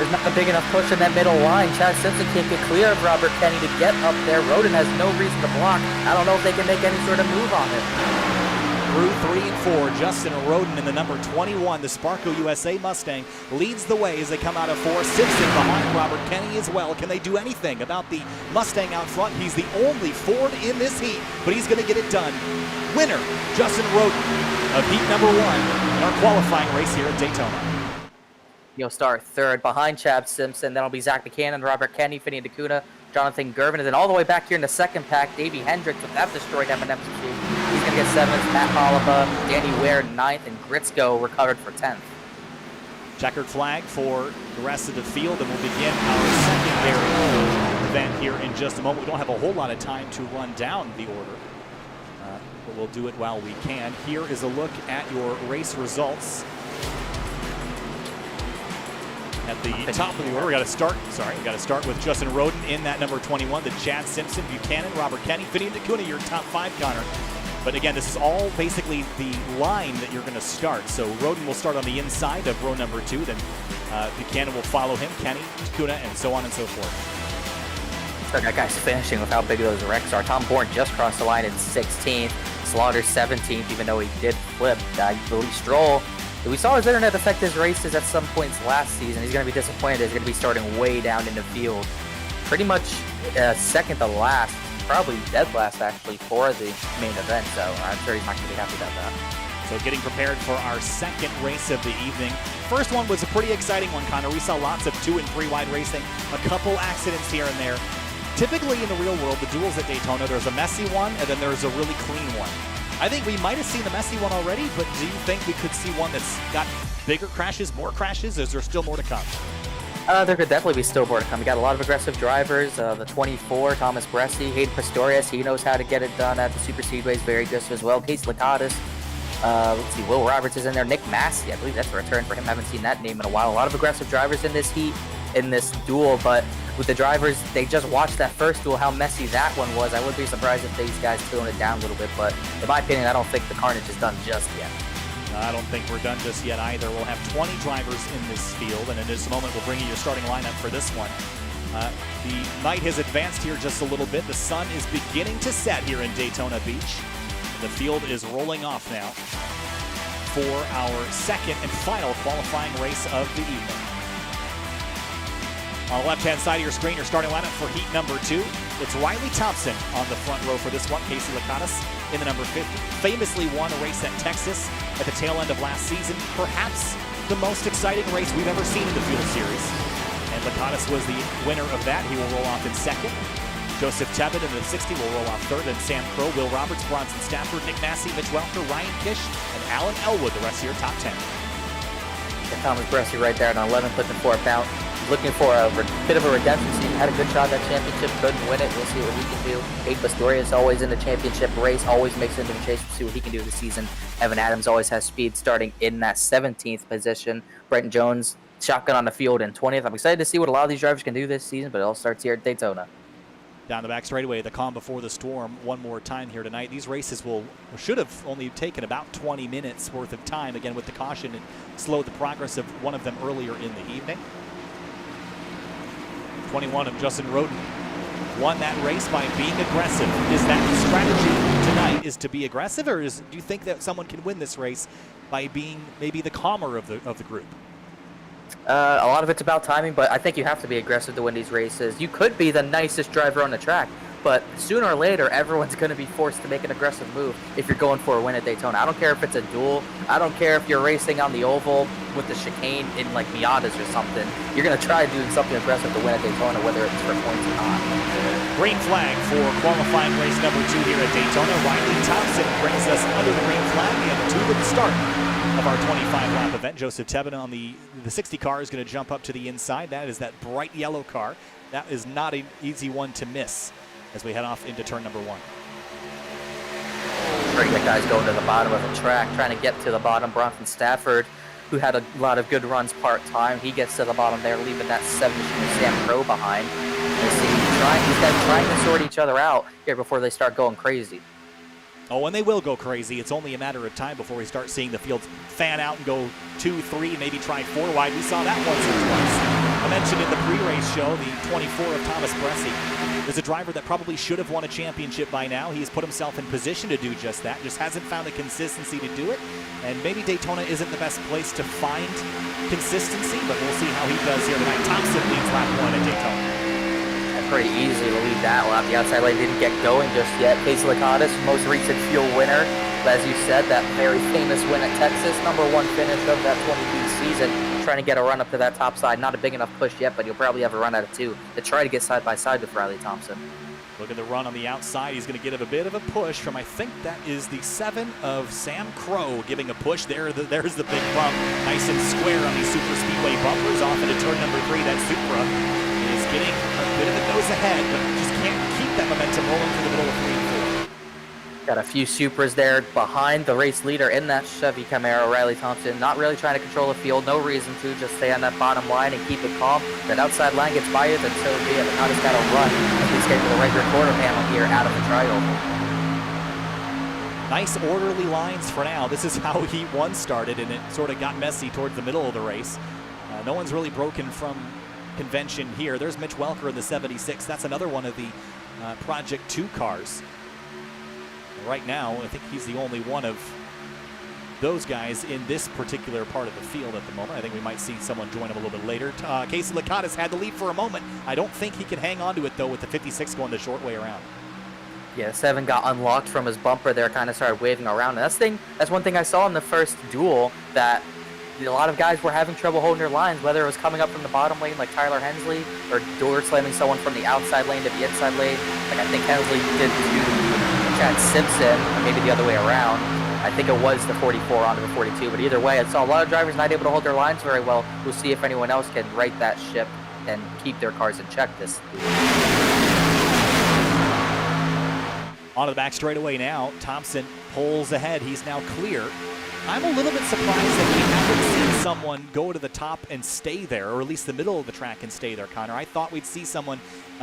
Speaker 5: There's not a big enough push in that middle line. Chad Simpson can't get clear of Robert Kenny to get up there. Roden has no reason to block. I don't know if they can make any sort of move on it.
Speaker 4: Through 3 and 4, Justin Roden in the number 21, the Sparco USA Mustang, leads the way as they come out of 4. Simpson behind Robert Kenny as well. Can they do anything about the Mustang out front? He's the only Ford in this heat, but he's going to get it done. Winner, Justin Roden of heat number 1 in our qualifying race here at Daytona.
Speaker 5: He'll start 3rd behind Chad Simpson. That'll be Zach Buchanan, Robert Kenny, Finney Dacuna, Jonathan Gervin, and then all the way back here in the second pack, Davey Hendricks with that destroyed M&M's shoe. He's going to get 7th. Matt Holliba, Danny Ware 9th, and Gritzko recovered for 10th.
Speaker 4: Checkered flag for the rest of the field, and we'll begin our secondary event here in just a moment. We don't have a whole lot of time to run down the order, but we'll do it while we can. Here is a look at your race results. At the top of the order, we got to start with Justin Roden in that number 21, the Chad Simpson, Buchanan, Robert Kenny, Finney Dacuna, your top 5, Connor. But again, this is all basically the line that you're going to start. So Roden will start on the inside of row number 2, then Buchanan will follow him, Kenny, Dacuna, and so on and so forth.
Speaker 5: So that guy's finishing with how big those wrecks are. Tom Bourne just crossed the line in 16th, Slaughter 17th, even though he did flip. Lee Stroll, we saw his internet affect his races at some points last season. He's going to be disappointed. He's going to be starting way down in the field. Pretty much second to last, probably dead last actually for the main event. So I'm sure he's not going to be happy about that.
Speaker 4: So getting prepared for our second race of the evening. First one was a pretty exciting one, Connor. We saw lots of 2 and 3 wide racing, a couple accidents here and there. Typically in the real world, the duels at Daytona, there's a messy one and then there's a really clean one. I think we might have seen the messy one already, but do you think we could see one that's got bigger crashes, more crashes? Is there still more to come?
Speaker 5: There could definitely be still more to come. We got a lot of aggressive drivers. The 24, Thomas Bresci, Hayden Pistorius, he knows how to get it done at the Super Speedways, very aggressive as well. Case Lakatis, let's see, Will Roberts is in there. Nick Massey, I believe that's a return for him. I haven't seen that name in a while. A lot of aggressive drivers in this heat, in this duel, but with the drivers, they just watched that first duel, how messy that one was. I wouldn't be surprised if these guys tone it down a little bit, but in my opinion, I don't think the carnage is done just yet.
Speaker 4: I don't think we're done just yet either. We'll have 20 drivers in this field, and in just a moment, we'll bring you your starting lineup for this one. The night has advanced here just a little bit. The sun is beginning to set here in Daytona Beach. The field is rolling off now for our second and final qualifying race of the evening. On the left-hand side of your screen, your starting lineup for heat number 2. It's Riley Thompson on the front row for this one. Casey Lakatis in the number 50. Famously won a race at Texas at the tail end of last season. Perhaps the most exciting race we've ever seen in the Fuel Series. And Lakatis was the winner of that. He will roll off in second. Joseph Tebet in the 60 will roll off third. And Sam Crow, Will Roberts, Bronson Stafford, Nick Massey, Mitch Welker, Ryan Kish, and Alan Elwood, the rest of your top 10.
Speaker 5: And Thomas Bresci right there on 11th, looking for a bounce. Looking for a bit of a redemption season. Had a good shot at that championship, couldn't win it. We'll see what he can do. Hayden Pistorius always in the championship race, always makes it into the chase. We'll see what he can do this season. Evan Adams always has speed starting in that 17th position. Brenton Jones, shotgun on the field in 20th. I'm excited to see what a lot of these drivers can do this season, but it all starts here at Daytona.
Speaker 4: Down the back straightaway, the calm before the storm one more time here tonight. These races should have only taken about 20 minutes worth of time. Again, with the caution, it slowed the progress of one of them earlier in the evening. 21 of Justin Roden won that race by being aggressive. Is that the strategy tonight, is to be aggressive, or do you think that someone can win this race by being maybe the calmer of the group?
Speaker 5: A lot of it's about timing, but I think you have to be aggressive to win these races. You could be the nicest driver on the track, but sooner or later, everyone's going to be forced to make an aggressive move if you're going for a win at Daytona. I don't care if it's a duel. I don't care if you're racing on the oval with the chicane in like Miatas or something. You're going to try doing something aggressive to win at Daytona, whether it's for points or not.
Speaker 4: Green flag for qualifying race number 2 here at Daytona. Riley Thompson brings us under the green flag and to the start of our 25-lap event. Joseph Tebben on the 60 car is going to jump up to the inside. That is that bright yellow car. That is not an easy one to miss as we head off into turn number 1.
Speaker 5: Bring the guys going to the bottom of the track, trying to get to the bottom. Bronson Stafford, who had a lot of good runs part-time, he gets to the bottom there, leaving that 7 Sam Crow behind. You see these guys trying to sort each other out here before they start going crazy.
Speaker 4: Oh, and they will go crazy. It's only a matter of time before we start seeing the field fan out and go 2, 3, maybe try 4 wide. We saw that once or twice. I mentioned in the pre-race show, the 24 of Thomas Bresci is a driver that probably should have won a championship by now. He has put himself in position to do just that, just hasn't found the consistency to do it. And maybe Daytona isn't the best place to find consistency, but we'll see how he does here tonight. Thompson leads lap 1 at Daytona.
Speaker 5: Pretty easy to lead that lap. The outside lane didn't get going just yet. Casey Lakatos, most recent fuel winner. But as you said, that very famous win at Texas, #1 finish of that 22 season. Trying to get a run up to that top side. Not a big enough push yet, but you'll probably have a run out of 2 to try to get side by side with Riley Thompson.
Speaker 4: Look at the run on the outside. He's going to get a bit of a push from, I think that is the 7 of Sam Crow giving a push. There's the big bump. Nice and square on these super speedway bumpers. Off into turn number 3. That Supra is getting a bit of a nose ahead, but just can't keep that momentum rolling through the middle of 3 and 4.
Speaker 5: Got a few Supras there behind the race leader in that Chevy Camaro, Riley Thompson. Not really trying to control the field, no reason to. Just stay on that bottom line and keep it calm. That outside line gets by you, then so be it. Now just got to run as we escape to the right rear quarter panel here out of the triangle.
Speaker 4: Nice orderly lines for now. This is how Heat 1 started, and it sort of got messy towards the middle of the race. No one's really broken from convention here. There's Mitch Welker in the 76. That's another one of the Project 2 cars. Right now, I think he's the only one of those guys in this particular part of the field at the moment. I think we might see someone join him a little bit later. Casey Lakatos had the lead for a moment. I don't think he can hang on to it, though, with the 56 going the short way around.
Speaker 5: Yeah, 7 got unlocked from his bumper there, kind of started waving around. And that's one thing I saw in the first duel, that a lot of guys were having trouble holding their lines, whether it was coming up from the bottom lane like Tyler Hensley or door slamming someone from the outside lane to the inside lane. Like I think Hensley did to Chad Simpson, or maybe the other way around. I think it was the 44 onto the 42, but either way, I saw a lot of drivers not able to hold their lines very well. We'll see if anyone else can right that ship and keep their cars in check this week.
Speaker 4: Onto the back straightaway now. Thompson pulls ahead. He's now clear. I'm a little bit surprised that we haven't seen someone go to the top and stay there, or at least the middle of the track and stay there, Connor. I thought we'd see someone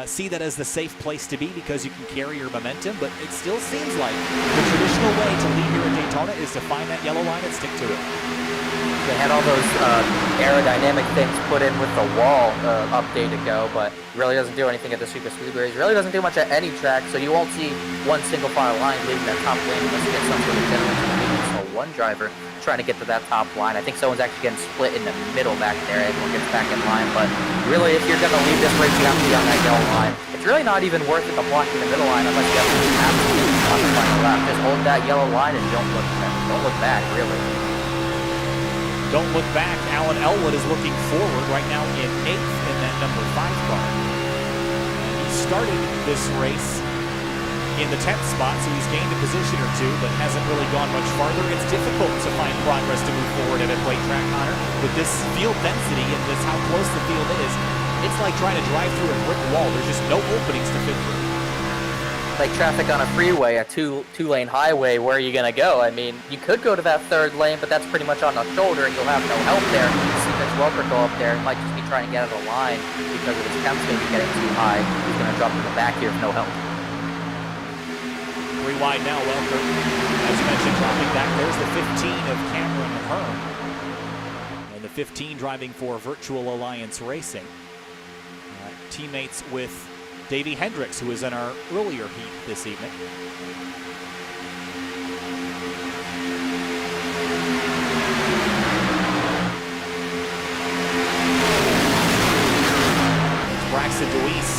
Speaker 4: see that as the safe place to be because you can carry your momentum, but it still seems like the traditional way to lead here at Daytona is to find that yellow line and stick to it.
Speaker 5: They had all those aerodynamic things put in with the wall update ago, but really doesn't do anything at the super speedways. Really doesn't do much at any track, so you won't see one single file line leaving that top lane unless you get some sort of general convenience. So one driver trying to get to that top line. I think someone's actually getting split in the middle back there. Everyone gets back in line, but really, if you're going to leave this race, you have to be on that yellow line. It's really not even worth it to block in the middle line unless you have to on the final lap. Just hold that yellow line and don't look back, really.
Speaker 4: Don't look back. Alan Elwood is looking forward right now in 8th in that number 5 car. He started this race in the 10th spot, so he's gained a position or 2, but hasn't really gone much farther. It's difficult to find progress to move forward at a plate track, Connor. With this field density and this how close the field is, it's like trying to drive through a brick wall. There's just no openings to fit through.
Speaker 5: Like traffic on a freeway, a two-lane highway, where are you going to go? I mean, you could go to that 3rd lane, but that's pretty much on the shoulder, and you'll have no help there. You see Mitch Welker go up there, might just be trying to get out of the line because of his temps maybe getting too high. He's going to drop in the back here with no help.
Speaker 4: 3 wide now, Welker. As you mentioned, dropping back. There's the 15 of Cameron Hearn. And the 15 driving for Virtual Alliance Racing. Teammates with Davey Hendricks, who was in our earlier heat this evening. Braxton Deweese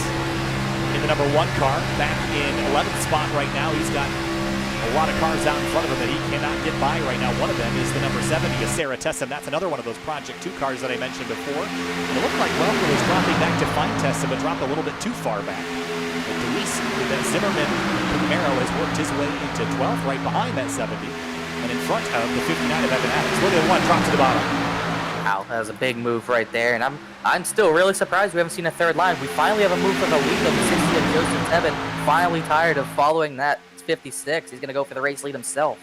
Speaker 4: in the number number 1 car back in 11th spot right now. He's got a lot of cars out in front of him that he cannot get by right now. One of them is the number 70, Sarah Tessem. That's another one of those Project 2 cars that I mentioned before. It looked like Welker was dropping back to find Tessem, but dropped a little bit too far back. But Delis, that Zimmerman Camaro has worked his way into 12th, right behind that 70, and in front of the 59 of Evan Adams. Look at the one drop to the bottom.
Speaker 5: Wow, that was a big move right there, and I'm still really surprised we haven't seen a third line. We finally have a move from the lead of the 60 of Joseph Tebben. Finally tired of following that 56. He's going to go for the race lead himself.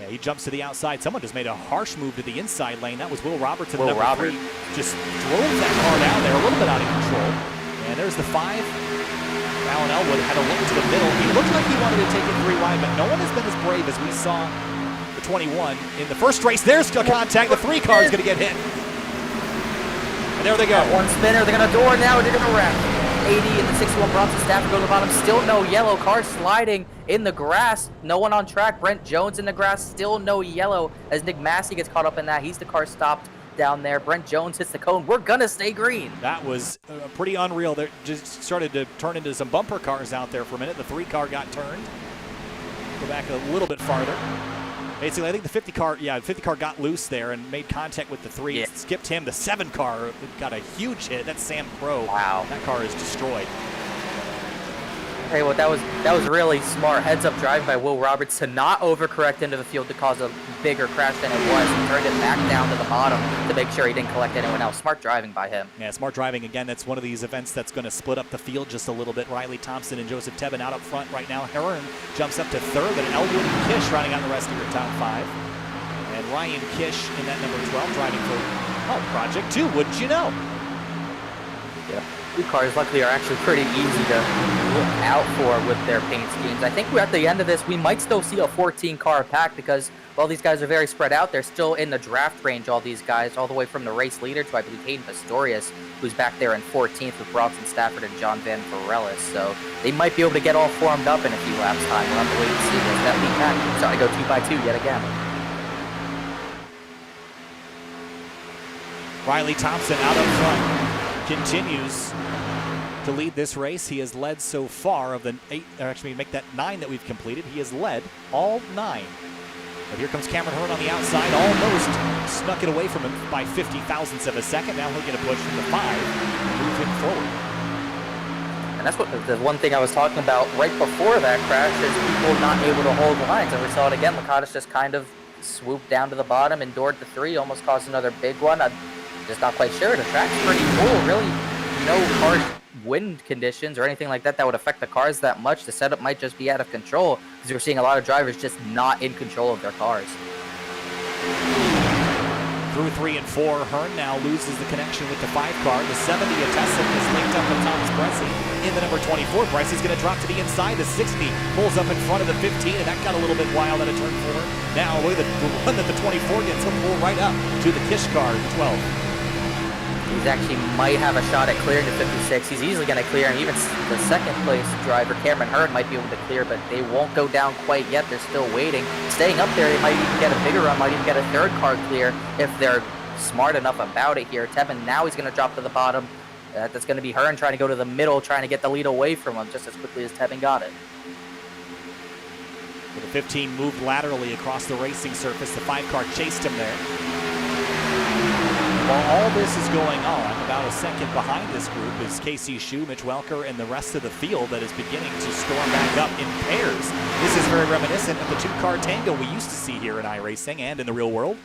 Speaker 4: Yeah, he jumps to the outside. Someone just made a harsh move to the inside lane. That was Will Robertson,
Speaker 5: Will
Speaker 4: number
Speaker 5: Robert.
Speaker 4: 3. Just drove that car down there, a little bit out of control. And there's the 5. Alan Elwood had a look to the middle. He looked like he wanted to take it 3 wide, but no one has been as brave as we saw the 21 in the first race. There's the contact. The 3 car is going to get hit. And there they go.
Speaker 5: One spinner. They're going to door now. They're going to wreck. 80 in the 61 Bronson Stafford go to the bottom. Still no yellow. Car sliding in the grass. No one on track. Brent Jones in the grass. Still no yellow as Nick Massey gets caught up in that. He's the car stopped down there. Brent Jones hits the cone. We're going to stay green.
Speaker 4: That was pretty unreal. They just started to turn into some bumper cars out there for a minute. The 3 car got turned. Go back a little bit farther. Basically, I think the 50 car got loose there and made contact with the 3.
Speaker 5: Yeah.
Speaker 4: Skipped him. The 7 car got a huge hit. That's Sam Crow.
Speaker 5: Wow.
Speaker 4: That car is destroyed.
Speaker 5: Hey, well, that was really smart heads-up drive by Will Roberts to not overcorrect into the field to cause a bigger crash than it was. He turned it back down to the bottom to make sure he didn't collect anyone else. Smart driving by him.
Speaker 4: Yeah, smart driving. Again, that's one of these events that's going to split up the field just a little bit. Riley Thompson and Joseph Tebben out up front right now. Heron jumps up to 3rd, and Elwood and Kish rounding out the rest of your top 5. And Ryan Kish in that number 12 driving for Project 2, wouldn't you know?
Speaker 5: Yeah. 2 cars, luckily, are actually pretty easy to look out for with their paint schemes. I think we're at the end of this. We might still see a 14-car pack because while these guys are very spread out, they're still in the draft range, all these guys, all the way from the race leader to, I believe, Hayden Pistorius, who's back there in 14th with Bronson Stafford and John Van Varellis. So they might be able to get all formed up in a few laps time. We'll have to wait and see this. That lead pack starting to go 2 by 2 yet again.
Speaker 4: Riley Thompson out up front continues to lead this race. He has led so far of the 8, or actually make that 9 that we've completed. He has led all 9. But here comes Cameron Hearn on the outside, almost snuck it away from him by 50 thousandths of a second. Now he'll get a push from the 5 and move him forward.
Speaker 5: And that's what the one thing I was talking about right before that crash is people not able to hold lines. And we saw it again. Lakatos just kind of swooped down to the bottom, endured the 3, almost caused another big one. I'm just not quite sure. The track's pretty cool. Really no harsh wind conditions or anything like that that would affect the cars that much. The setup might just be out of control because we're seeing a lot of drivers just not in control of their cars.
Speaker 4: Through 3 and 4, Hearn now loses the connection with the 5 car. The 70 of Tessa is linked up with Thomas Bressy. In the number 24, Bressy's going to drop to the inside. The 60 pulls up in front of the 15, and that got a little bit wild at a turn 4. Now, look at the one that the 24 gets. He'll pull right up to the Kish car, the 12.
Speaker 5: He's actually might have a shot at clearing the 56. He's easily going to clear, and even the second place driver, Cameron Hearn, might be able to clear, but they won't go down quite yet. They're still waiting. Staying up there, they might even get a bigger run, might even get a 3rd car clear if they're smart enough about it here. Tebben, now he's going to drop to the bottom. That's going to be Hearn trying to go to the middle, trying to get the lead away from him just as quickly as Tebben got it.
Speaker 4: The 15 moved laterally across the racing surface. The 5 car chased him there. While all this is going on, about a second behind this group is Casey Shue, Mitch Welker, and the rest of the field that is beginning to storm back up in pairs. This is very reminiscent of the 2-car tango we used to see here in iRacing and in the real world.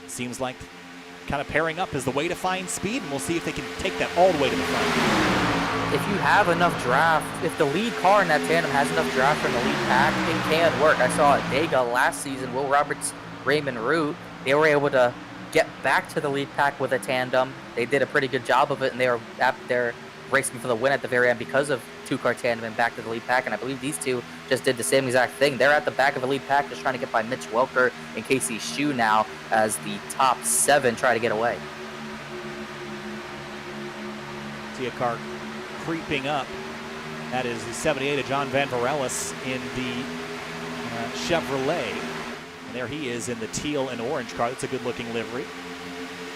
Speaker 4: Seems like kind of pairing up is the way to find speed, and we'll see if they can take that all the way to the front.
Speaker 5: If you have enough draft, if the lead car in that tandem has enough draft from the lead pack, it can work. I saw at Dega last season, Will Roberts, Raymond Root, they were able to get back to the lead pack with a tandem. They did a pretty good job of it, and they were up there racing for the win at the very end because of 2-car tandem and back to the lead pack. And I believe these two just did the same exact thing. They're at the back of the lead pack just trying to get by Mitch Welker and Casey Shue now as the top 7 try to get away.
Speaker 4: See a car creeping up. That is the 78 of John Van Varellis in the Chevrolet. And there he is in the teal and orange car. That's a good-looking livery.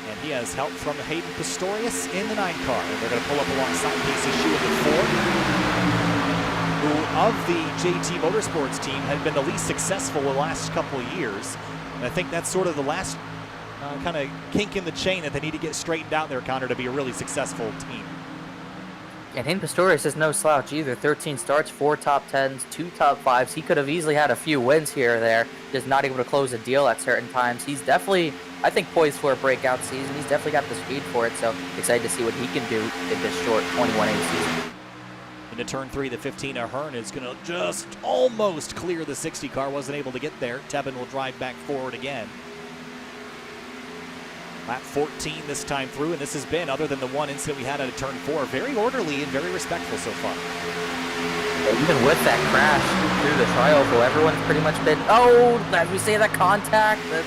Speaker 4: And he has help from Hayden Pistorius in the 9 car. And they're going to pull up alongside Casey Shu in the 4, who of the JT Motorsports team had been the least successful the last couple of years. And I think that's sort of the last kind of kink in the chain that they need to get straightened out there, Connor, to be a really successful team.
Speaker 5: And Hayden Pistorius is no slouch either. 13 starts, 4 top 10s, 2 top 5s. He could have easily had a few wins here or there, just not able to close a deal at certain times. He's definitely, I think, poised for a breakout season. He's definitely got the speed for it, so excited to see what he can do in this short 21A season.
Speaker 4: Into turn 3, the 15 Ahern is going to just almost clear the 60 car. Wasn't able to get there. Tebben will drive back forward again. Lap 14 this time through, and this has been, other than the one incident we had out of turn 4, very orderly and very respectful so far.
Speaker 5: Even with that crash through the tri-oval, everyone's pretty much been, oh, as we say, that contact, the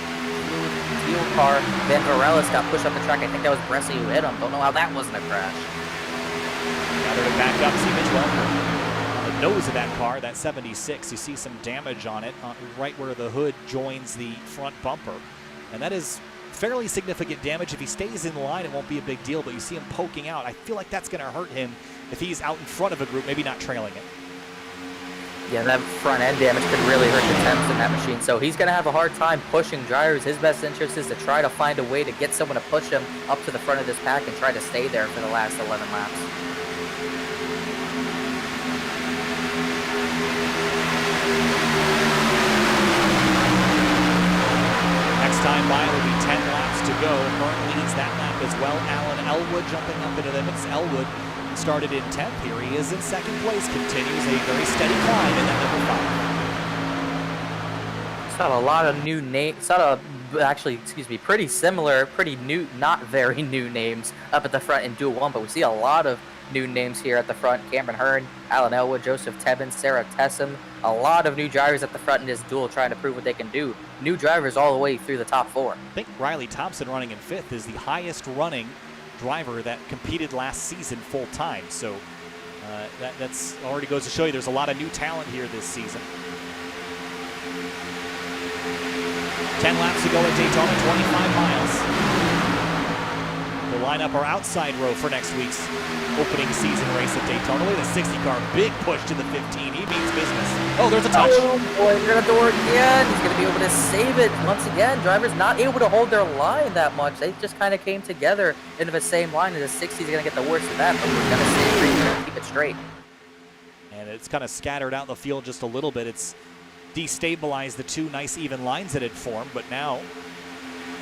Speaker 5: teal car. Van Varellis got pushed up the track. I think that was Bressie who hit him. Don't know how that wasn't a crash.
Speaker 4: Now they're going to back up, see Mitch Welker on the nose of that car, that 76. You see some damage on it, right where the hood joins the front bumper. And that is fairly significant damage. If he stays in line, it won't be a big deal, but you see him poking out. I feel like that's going to hurt him if he's out in front of a group, maybe not trailing it.
Speaker 5: Yeah, that front end damage could really hurt the temps in that machine. So he's going to have a hard time pushing drivers. His best interest is to try to find a way to get someone to push him up to the front of this pack and try to stay there for the last 11 laps.
Speaker 4: Next time by will be 10 laps to go. Ahern leads that lap as well. Alan Elwood jumping up into the mix. Elwood started in 10th. Here he is in 2nd place. Continues a very steady climb in that number 5.
Speaker 5: Saw a lot of new names. Pretty similar, pretty new, not very new names up at the front in Duel 1, but we see a lot of new names here at the front. Cameron Hearn, Alan Elwood, Joseph Tebben, Sarah Tessum. A lot of new drivers at the front in this duel trying to prove what they can do. New drivers all the way through the top 4.
Speaker 4: I think Riley Thompson running in 5th is the highest running driver that competed last season full time. So that's already goes to show you there's a lot of new talent here this season. 10 laps to go at Daytona, 25 miles. We'll line up our outside row for next week's opening season race at Daytona. Look at the 60 car, big push to the 15. He means business. Oh, there's a touch.
Speaker 5: Oh boy, they're gonna door again. He's gonna be able to save it once again. Drivers not able to hold their line that much. They just kind of came together into the same line, and the 60s are gonna get the worst of that. But we're gonna save it, we're gonna keep it straight.
Speaker 4: And it's kind of scattered out in the field just a little bit. It's destabilized the 2 nice even lines that had formed, but now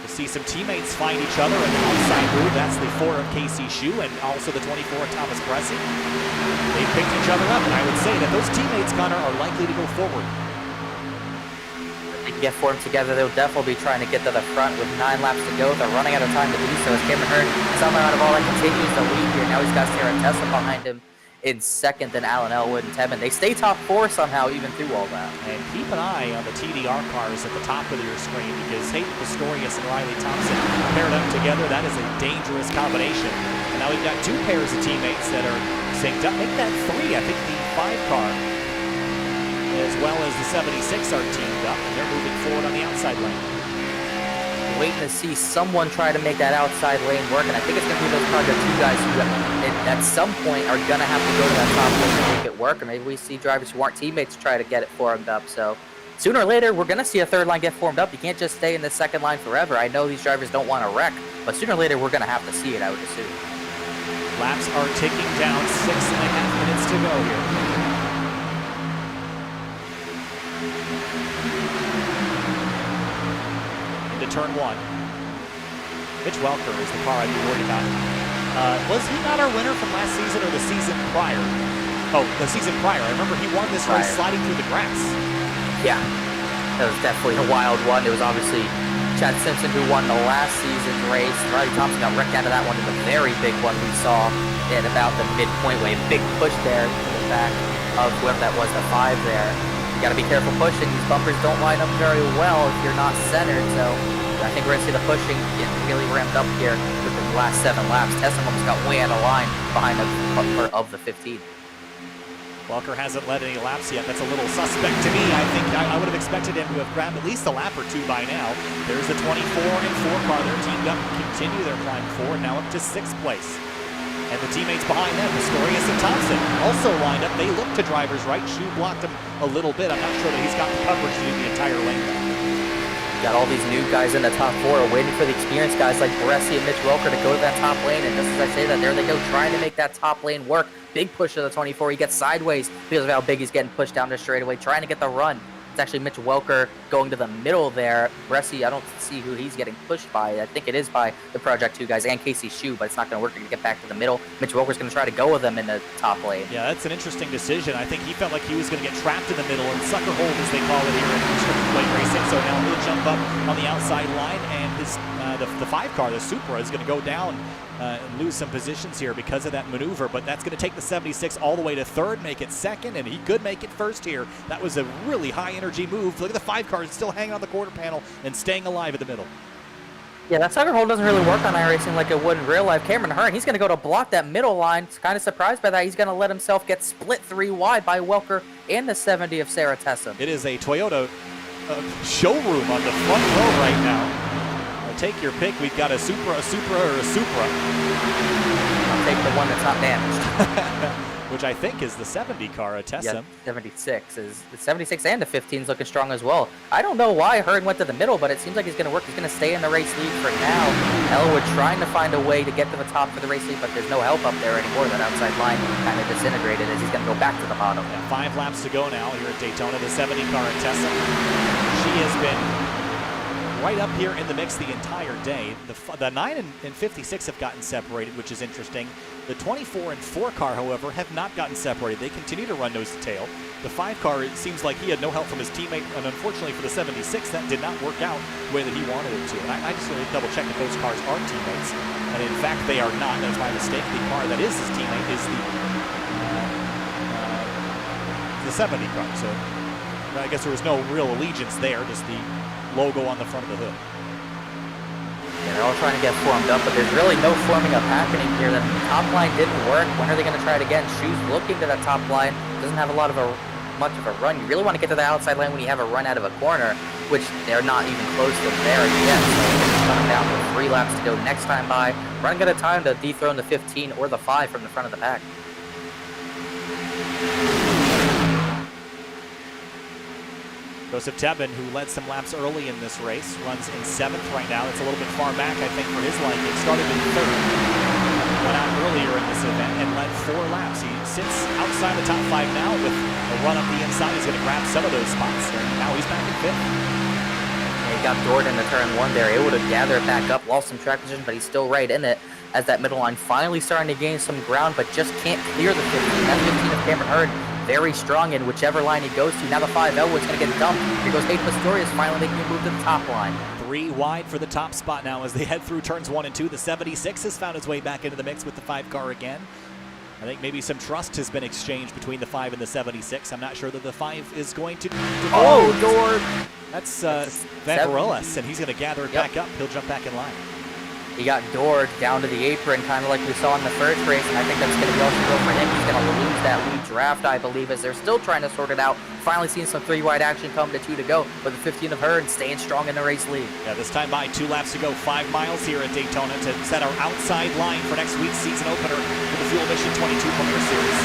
Speaker 4: we'll see some teammates find each other in the outside move. That's the 4 of Casey Shu and also the 24 of Thomas Bressie. They picked each other up, and I would say that those teammates, Connor, are likely to go forward.
Speaker 5: If they can get formed together, they'll definitely be trying to get to the front with 9 laps to go. They're running out of time to do so as Cameron Hearn somehow out of all that continues to lead here. Now he's got Sarah Tessa behind him in 2nd, then Alan Elwood and Tebben. They stay top 4 somehow even through all that.
Speaker 4: And keep an eye on the TDR cars at the top of your screen because Hayden Pistorius and Riley Thompson paired up together. That is a dangerous combination. And now we've got 2 pairs of teammates that are synced up. Make that 3. I think the 5 car as well as the 76 are teamed up, and they're moving forward on the outside lane.
Speaker 5: Waiting to see someone try to make that outside lane work, and I think it's going to be those probably 2 guys who at some point are going to have to go to that top lane to make it work, or maybe we see drivers who aren't teammates try to get it formed up. So sooner or later, we're going to see a 3rd line get formed up. You can't just stay in the 2nd line forever. I know these drivers don't want to wreck, but sooner or later, we're going to have to see it, I would assume.
Speaker 4: Laps are ticking down, 6.5 minutes to go here. Turn 1. Mitch Welker is the car I'd be worried about. Was he not our winner from last season or the season prior? Oh, the season prior. I remember he won this race sliding through the grass.
Speaker 5: Yeah, that was definitely a wild one. It was obviously Chad Simpson who won the last season's race. Riley Thompson got wrecked out of that one. It was a very big one we saw at about the midpoint way. Big push there to the back of whoever that was, the 5 there. You got to be careful pushing. These bumpers don't line up very well if you're not centered, so I think we're going to see the pushing get really ramped up here with the last 7 laps. Tessa almost got way out of line behind the bumper of the 15.
Speaker 4: Welker hasn't led any laps yet. That's a little suspect to me. I think I would have expected him to have grabbed at least a lap or two by now. There's the 24 and 4 car. They're teamed up and continue their climb forward, now up to 6th place. And the teammates behind them, Pistorius and Thompson, also lined up. They look to driver's right. Shu blocked him a little bit. I'm not sure that he's got the coverage to do the entire lane.
Speaker 5: Got all these new guys in the top 4 waiting for the experienced guys like Bresci and Mitch Welker to go to that top lane. And just as I say that, there they go, trying to make that top lane work. Big push to the 24. He gets sideways because of how big he's getting pushed down the straightaway, trying to get the run. It's actually Mitch Welker going to the middle there. Bresci, I don't see who he's getting pushed by. I think it is by the Project 2 guys and Casey Shu, but it's not going to work to get back to the middle. Mitch Welker's going to try to go with them in the top lane.
Speaker 4: Yeah, that's an interesting decision. I think he felt like he was going to get trapped in the middle and sucker hold, as they call it here in restricted plate racing. So now he'll jump up on the outside line, and his the 5 car, the Supra, is going to go down and lose some positions here because of that maneuver, but that's going to take the 76 all the way to 3rd, make it 2nd, and he could make it 1st here. That was a really high energy move. Look at the 5 car, it's still hanging on the quarter panel and staying alive in the middle.
Speaker 5: Yeah, that sucker hold doesn't really work on iRacing like it would in real life. Cameron Hearn, he's going to go to block that middle line. Kind of surprised by that. He's going to let himself get split 3 wide by Welker and the 70 of Sarah Tessum.
Speaker 4: It is a Toyota showroom on the front row right now. Take your pick. We've got a Supra, or a Supra.
Speaker 5: I'll take the one that's not damaged.
Speaker 4: Which I think is the 70 car, a Tessum.
Speaker 5: Yeah, 76 is the 76 and the 15 is looking strong as well. I don't know why Hearn went to the middle, but it seems like he's going to work. He's going to stay in the race lead for now. Elwood trying to find a way to get to the top for the race lead, but there's no help up there anymore. That outside line kind of disintegrated as he's going to go back to the bottom.
Speaker 4: Yeah, 5 laps to go now here at Daytona. The 70 car at Tessum. She has been right up here in the mix the entire day. The 9 and 56 have gotten separated, which is interesting. The 24 and 4 car, however, have not gotten separated. They continue to run nose to tail. The 5 car, it seems like he had no help from his teammate, and unfortunately for the 76, that did not work out the way that he wanted it to. And I just really double check that those cars are teammates, and in fact they are not. That's my mistake. The car that is his teammate is the 70 car. So I guess there was no real allegiance there, just the logo on the front of the hood.
Speaker 5: Yeah, they're all trying to get formed up, but there's really no forming up happening here. The top line didn't work. When are they going to try it again? Shu's looking to that top line. Doesn't have much of a run. You really want to get to the outside line when you have a run out of a corner, which they're not even close to there yet. So they're coming down with 3 laps to go next time by. Running out of time to dethrone the 15 or the 5 from the front of the pack.
Speaker 4: Joseph Tebben, who led some laps early in this race, runs in 7th right now. It's a little bit far back, I think, for his liking. Started in 3rd. Went out earlier in this event and led 4 laps. He sits outside the top 5 now with a run up the inside. He's going to grab some of those spots. And now he's back in 5th.
Speaker 5: Yeah, he got Jordan to turn 1 there. Able to gather it back up, lost some track position, but he's still right in it as that middle line finally starting to gain some ground, but just can't clear the 15. That 15 of Cameron Hearn, very strong in whichever line he goes to. Now the 5 Elwood's going to get dumped. Here goes Hayden Pistorius finally making a move to the top line.
Speaker 4: 3 wide for the top spot now as they head through turns 1 and 2. The 76 has found its way back into the mix with the 5 car again. I think maybe some trust has been exchanged between the 5 and the 76. I'm not sure that the 5 is going to...
Speaker 5: Oh, Dord!
Speaker 4: That's Van Varelis, and he's going to gather it back up. He'll jump back in line.
Speaker 5: He got Dord down to the apron, kind of like we saw in the first race, and I think that's going to be also good for him. He's going to lose that lead draft, I believe, as they're still trying to sort it out. Finally seeing some 3-wide action come to 2 to go, but the 15 of Hearn staying strong in the race lead.
Speaker 4: Yeah, this time by 2 laps to go, 5 miles here at Daytona to set our outside line for next week's season opener for the Fuel Mission 22 Premier Series.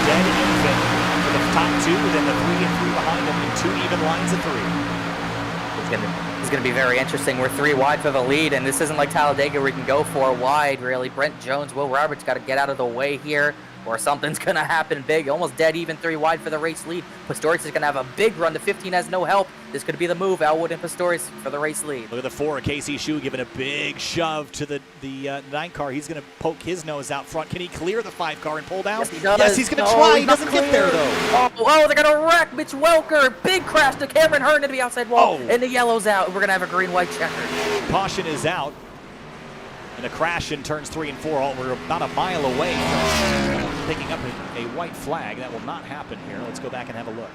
Speaker 4: Dead even for the top 2, then the 3 and 3 behind them, and 2 even lines of 3.
Speaker 5: It's going to be very interesting. We're 3 wide for the lead, and this isn't like Talladega where we can go 4 wide, really. Brent Jones, Will Roberts got to get out of the way here, or something's going to happen big. Almost dead even 3 wide for the race lead. Pistorius is going to have a big run. The 15 has no help. This could be the move, Elwood and Pistorius for the race lead.
Speaker 4: Look at the 4, Casey Shu giving a big shove to the 9 car. He's going to poke his nose out front. Can he clear the 5 car and pull down?
Speaker 5: Yes, he does.
Speaker 4: Yes, he's going to try. He doesn't get there, though.
Speaker 5: Oh, they're going to wreck Mitch Welker. Big crash to Cameron Hearn into the outside wall, and the yellow's out. We're going to have a green-white checker.
Speaker 4: Caution is out. And a crash in turns 3 and 4. We're about a mile away from picking up a white flag. That will not happen here. Let's go back and have a look.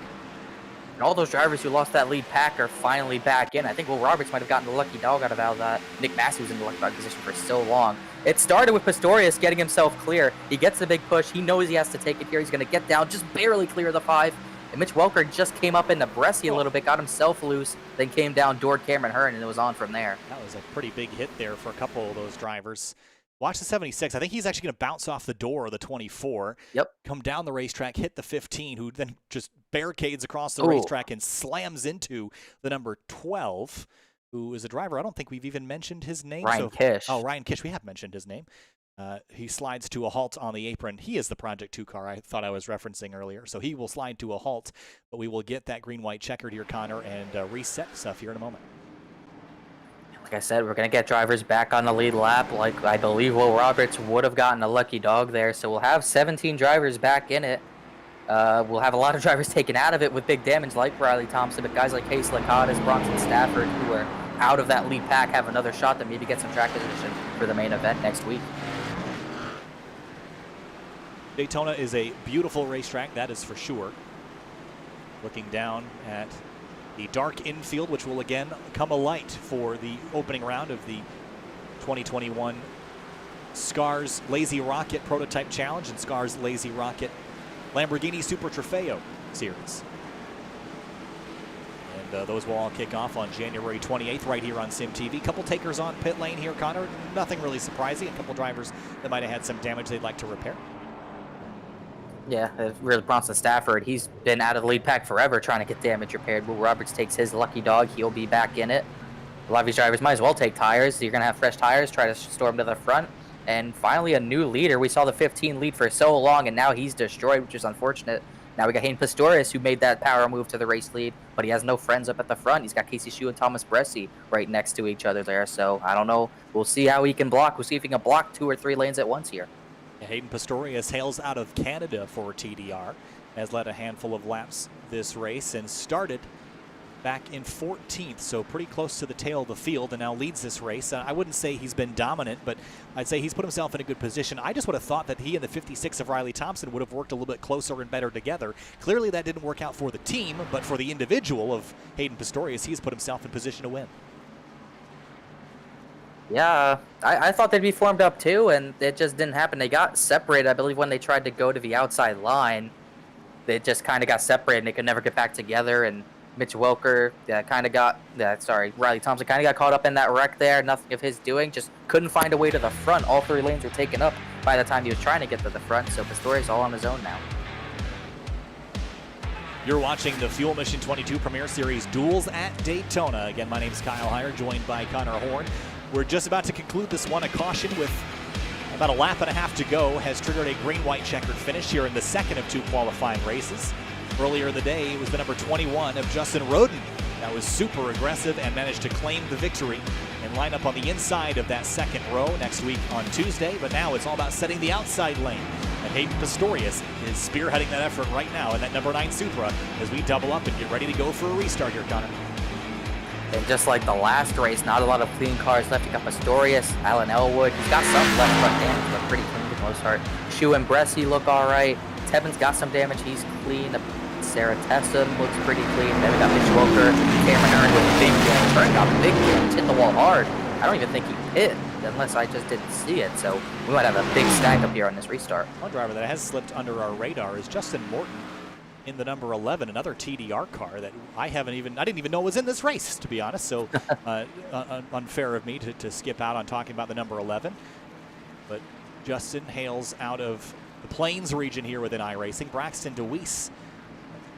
Speaker 5: And all those drivers who lost that lead pack are finally back in. I think Will Roberts might have gotten the lucky dog out of all that. Nick Massey was in the lucky dog position for so long. It started with Pistorius getting himself clear. He gets the big push. He knows he has to take it here. He's going to get down, just barely clear the 5. And Mitch Welker just came up into Bresci a little bit, got himself loose, then came down, doored Cameron Hearn, and it was on from there.
Speaker 4: That was a pretty big hit there for a couple of those drivers. Watch the 76. I think he's actually going to bounce off the door of the 24.
Speaker 5: Yep.
Speaker 4: Come down the racetrack, hit the 15, who then just barricades across the racetrack and slams into the number 12, who is a driver. I don't think we've even mentioned his name.
Speaker 5: Ryan Kish.
Speaker 4: Oh, Ryan Kish. We have mentioned his name. He slides to a halt on the apron. He is the Project 2 car I thought I was referencing earlier. So he will slide to a halt, but we will get that green-white checkered here, Connor, and reset stuff here in a moment.
Speaker 5: Like I said, we're going to get drivers back on the lead lap. Like I believe Will Roberts would have gotten a lucky dog there. So we'll have 17 drivers back in it. We'll have a lot of drivers taken out of it with big damage like Riley Thompson, but guys like Case Lacadas, Bronson Stafford, who are out of that lead pack, have another shot to maybe get some track position for the main event next week.
Speaker 4: Daytona is a beautiful racetrack, that is for sure. Looking down at the dark infield, which will again come alight for the opening round of the 2021 Scars Lazy Rocket Prototype Challenge and Scars Lazy Rocket Lamborghini Super Trofeo Series. And those will all kick off on January 28th right here on SimTV. Couple takers on pit lane here, Connor. Nothing really surprising. A couple drivers that might have had some damage they'd like to repair.
Speaker 5: Yeah, really Bronson Stafford, he's been out of the lead pack forever trying to get damage repaired. Will Roberts takes his lucky dog. He'll be back in it. A lot of these drivers might as well take tires. You're going to have fresh tires, try to storm to the front. And finally, a new leader. We saw the 15 lead for so long, and now he's destroyed, which is unfortunate. Now we got Hayden Pistorius, who made that power move to the race lead, but he has no friends up at the front. He's got Casey Shue and Thomas Bresci right next to each other there. So I don't know. We'll see how he can block. We'll see if he can block 2 or 3 lanes at once here.
Speaker 4: Hayden Pistorius hails out of Canada for TDR, has led a handful of laps this race and started back in 14th, so pretty close to the tail of the field, and now leads this race. I wouldn't say he's been dominant, but I'd say he's put himself in a good position. I just would have thought that he and the 56 of Riley Thompson would have worked a little bit closer and better together. Clearly that didn't work out for the team, but for the individual of Hayden Pistorius, he's put himself in position to win.
Speaker 5: Yeah, I thought they'd be formed up too, and it just didn't happen. They got separated, I believe, when they tried to go to the outside line. They just kind of got separated, and they could never get back together, and Mitch Welker Riley Thompson kind of got caught up in that wreck there. Nothing of his doing, just couldn't find a way to the front. All 3 lanes were taken up by the time he was trying to get to the front, so Pistorius all on his own now.
Speaker 4: You're watching the Fuel Mission 22 Premier Series Duels at Daytona. Again, my name is Kyle Heyer, joined by Connor Horn. We're just about to conclude this one. A caution with about a lap and a half to go has triggered a green-white checkered finish here in the second of 2 qualifying races. Earlier in the day, it was the number 21 of Justin Roden that was super aggressive and managed to claim the victory and line up on the inside of that second row next week on Tuesday. But now it's all about setting the outside lane. And Hayden Pistorius is spearheading that effort right now in that number 9 Supra as we double up and get ready to go for a restart here, Connor.
Speaker 5: And just like the last race, not a lot of clean cars left. You got Pistorius, Alan Elwood. He's got some left front damage, but pretty clean for the most part. Shue and Bresci look all right. Tevin's got some damage. He's clean. Sarah Tessum looks pretty clean. Then we got Mitch Welker, Cameron Hearn with big damage. Hearn got big damage, hit the wall hard. I don't even think he hit, unless I just didn't see it. So we might have a big stack up here on this restart.
Speaker 4: One driver that has slipped under our radar is Justin Morton in the number 11, another TDR car that I didn't even know was in this race, to be honest. So unfair of me to skip out on talking about the number 11. But Justin hails out of the Plains region here within iRacing. Braxton DeWeese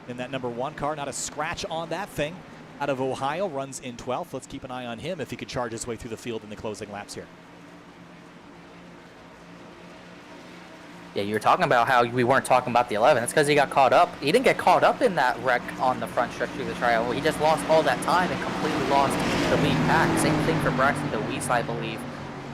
Speaker 4: in that number 1 car, not a scratch on that thing. Out of Ohio, runs in 12th. Let's keep an eye on him if he could charge his way through the field in the closing laps here.
Speaker 5: Yeah, you were talking about how we weren't talking about the 11. That's because he got caught up. He didn't get caught up in that wreck on the front stretch through the trial. He just lost all that time and completely lost the lead pack. Same thing for Braxton DeWeese, I believe.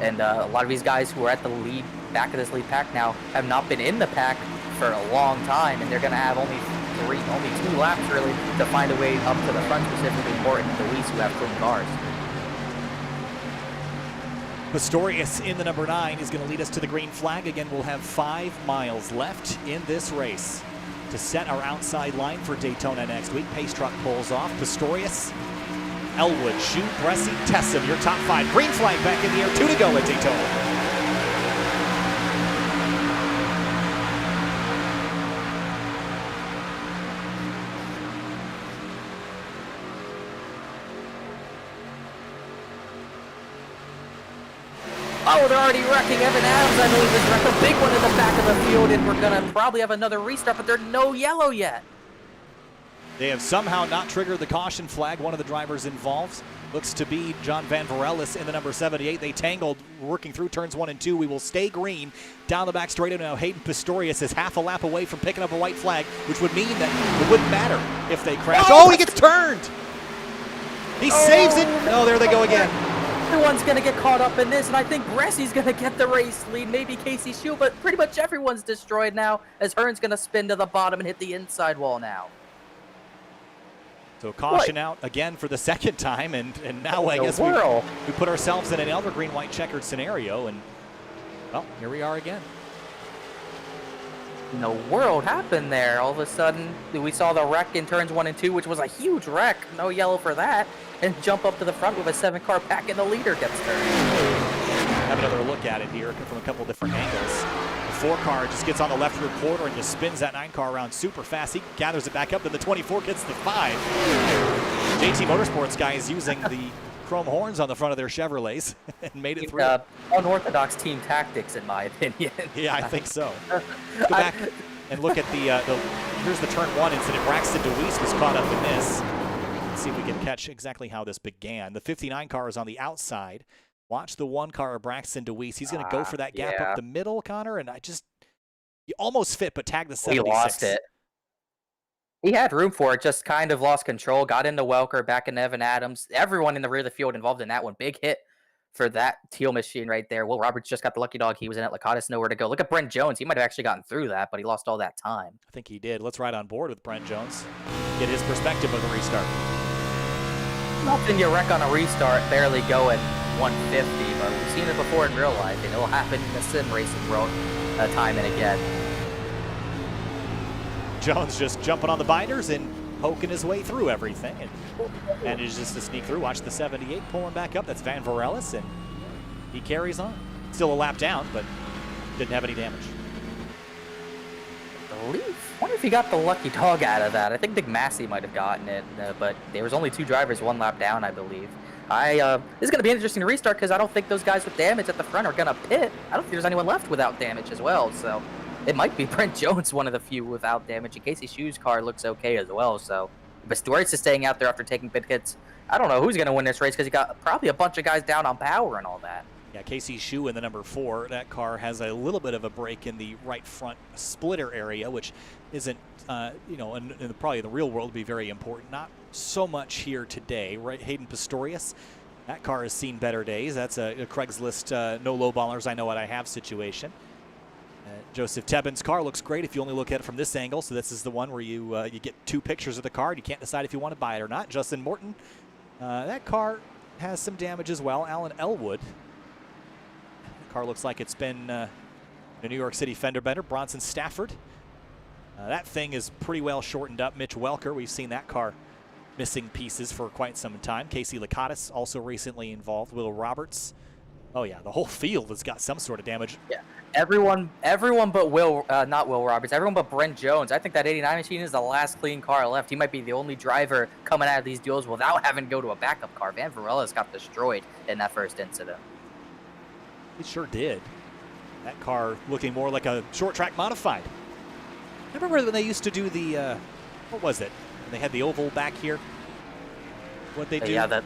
Speaker 5: And a lot of these guys who are at the lead, back of this lead pack now, have not been in the pack for a long time, and they're going to have only 2 laps really to find a way up to the front, specifically Morton and DeWeese, who have clean cars.
Speaker 4: Pistorius in the number 9 is going to lead us to the green flag. Again, we'll have 5 miles left in this race. to set our outside line for Daytona next week. Pace truck pulls off. Pistorius, Elwood, Shute, Bresci, Tessum, your top 5. Green flag back in the air. 2 to go at Daytona.
Speaker 5: Oh, they're already wrecking. Evan Adams, I believe, is wrecked a big one in the back of the field, and we're going to probably have another restart, but there's no yellow yet.
Speaker 4: They have somehow not triggered the caution flag. One of the drivers involved looks to be John Van Varelis in the number 78. They tangled working through turns 1 and 2. We will stay green down the back straight. And now Hayden Pistorius is half a lap away from picking up a white flag, which would mean that it wouldn't matter if they crash. Oh, he gets turned. He saves it. Oh, there they go again.
Speaker 5: Everyone's going to get caught up in this, and I think Bresci's going to get the race lead, maybe Casey Shue, but pretty much everyone's destroyed now as Hearn's going to spin to the bottom and hit the inside wall now.
Speaker 4: So caution out again for the second time, and now I guess we put ourselves in an evergreen white checkered scenario, and well, here we are again.
Speaker 5: In the world happened there? All of a sudden, we saw the wreck in turns 1 and 2, which was a huge wreck. No yellow for that. And jump up to the front with a 7-car pack, and the leader gets turned.
Speaker 4: Have another look at it here from a couple different angles. The 4-car just gets on the left rear quarter and just spins that 9-car around super fast. He gathers it back up, then the 24 gets the 5. JT Motorsports guy is using the chrome horns on the front of their Chevrolets and made it through.
Speaker 5: Unorthodox team tactics, in my opinion.
Speaker 4: Yeah, I think so. Go back and look at here's the turn 1 incident. Braxton DeWeese was caught up in this. Let's see if we can catch exactly how this began. The 59 car is on the outside. Watch the 1 car of Braxton DeWeese. He's going to go for that gap up the middle, Connor, and he almost fit, but tagged the 76.
Speaker 5: He lost it. He had room for it, just kind of lost control, got into Welker, back into Evan Adams. Everyone in the rear of the field involved in that one. Big hit for that teal machine right there. Will Roberts just got the lucky dog. He was in it. Licata's nowhere to go. Look at Brent Jones. He might have actually gotten through that, but he lost all that time.
Speaker 4: I think he did. Let's ride on board with Brent Jones. Get his perspective of the restart.
Speaker 5: Nothing you wreck on a restart, barely going 150, but we've seen it before in real life, and it'll happen in the sim racing world time and again.
Speaker 4: Jones just jumping on the binders and poking his way through everything, and is just to sneak through. Watch the 78 pulling back up. That's Van Varelis, and he carries on. Still a lap down, but didn't have any damage.
Speaker 5: I wonder if he got the lucky dog out of that. I think Big Massey might have gotten it, but there was only 2 drivers 1 lap down, I believe. This is going to be an interesting restart because I don't think those guys with damage at the front are going to pit. I don't think there's anyone left without damage as well, so it might be Brent Jones, one of the few without damage. And Casey Shue's car looks okay as well, so Pistorius is staying out there after taking pit hits. I don't know who's going to win this race because you got probably a bunch of guys down on power and all that.
Speaker 4: Yeah, Casey Shue in the number 4. That car has a little bit of a break in the right front splitter area, which isn't, in probably the real world would be very important. Not so much here today, right? Hayden Pistorius, that car has seen better days. That's a Craigslist no low ballers, I know what I have situation. Joseph Tebbin's car looks great if you only look at it from this angle. So this is the one where you get 2 pictures of the car and you can't decide if you want to buy it or not. Justin Morton, that car has some damage as well. Alan Elwood. Car looks like it's been a New York City fender bender. Bronson Stafford. That thing is pretty well shortened up. Mitch Welker, we've seen that car missing pieces for quite some time. Casey Licata's also recently involved. Will Roberts. Oh yeah, the whole field has got some sort of damage.
Speaker 5: Yeah, everyone but not Will Roberts, everyone but Brent Jones. I think that 89 machine is the last clean car left. He might be the only driver coming out of these duels without having to go to a backup car. Van Varelis got destroyed in that first incident.
Speaker 4: It sure did. That car looking more like a short track modified. I remember when they used to do the, what was it? When they had the oval back here. What they do?
Speaker 5: Yeah, the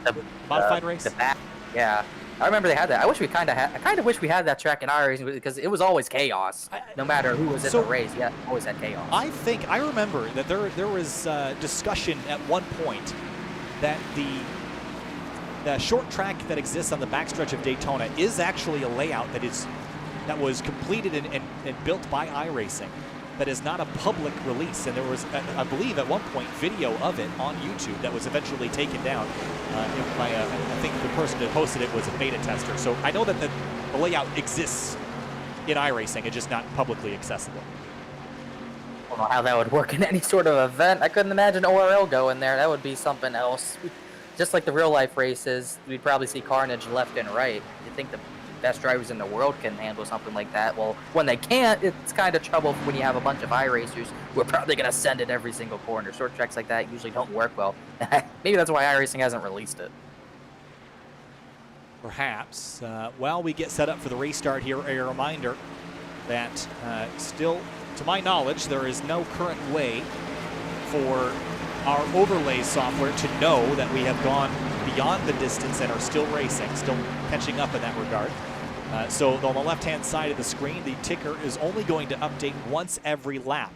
Speaker 4: modified race.
Speaker 5: The back. Yeah, I remember they had that. I kind of wish we had that track in iRacing because it was always chaos. No matter who was in the race, yeah, always had chaos.
Speaker 4: I remember that there was discussion at one point that the short track that exists on the backstretch of Daytona is actually a layout that was completed and built by iRacing that is not a public release. And there was, I believe at one point, video of it on YouTube that was eventually taken down. I think the person that posted it was a beta tester. So I know that the layout exists in iRacing. It's just not publicly accessible.
Speaker 5: don't know how that would work in any sort of event. I couldn't imagine ORL going there. That would be something else. Just like the real life races, we'd probably see carnage left and right. You think the best drivers in the world can handle something like that? Well, when they can't, it's kind of trouble when you have a bunch of iRacers who are probably going to send it every single corner. Short tracks like that usually don't work well. Maybe that's why iRacing hasn't released it.
Speaker 4: Perhaps. While we get set up for the restart here, a reminder that still, to my knowledge, there is no current way for our overlay software to know that we have gone beyond the distance and are still racing, still catching up in that regard. So on the left-hand side of the screen, the ticker is only going to update once every lap.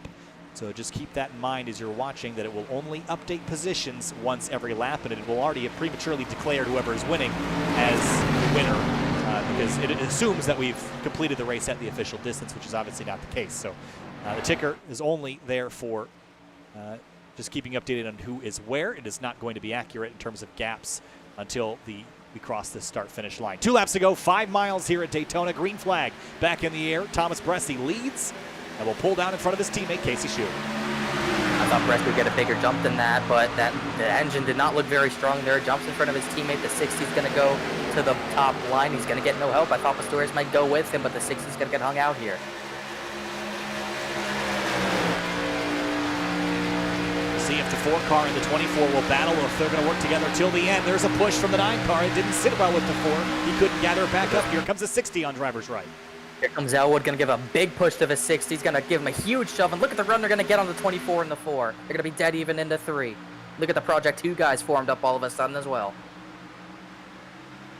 Speaker 4: So just keep that in mind as you're watching, that it will only update positions once every lap, and it will already have prematurely declared whoever is winning as the winner, because it assumes that we've completed the race at the official distance, which is obviously not the case. So the ticker is only there for just keeping updated on who is where. It is not going to be accurate in terms of gaps until we cross the start-finish line. 2 laps to go, 5 miles here at Daytona. Green flag back in the air. Thomas Bressi leads and will pull down in front of his teammate, Casey Shue.
Speaker 5: I thought Bressi would get a bigger jump than that, but the engine did not look very strong there. Jumps in front of his teammate. The 60 is going to go to the top line. He's going to get no help. I thought Pastorius might go with him, but the 60 is going to get hung out here.
Speaker 4: See if the 4 car and the 24 will battle, or if they're going to work together till the end. There's a push from the 9 car. It didn't sit well with the 4. He couldn't gather it back up. Here comes the 60 on driver's right.
Speaker 5: Here comes Elwood, going to give a big push to the 60. He's going to give him a huge shove, and look at the run they're going to get on the 24 and the 4. They're going to be dead even into 3. Look at the Project 2 guys formed up all of a sudden as well.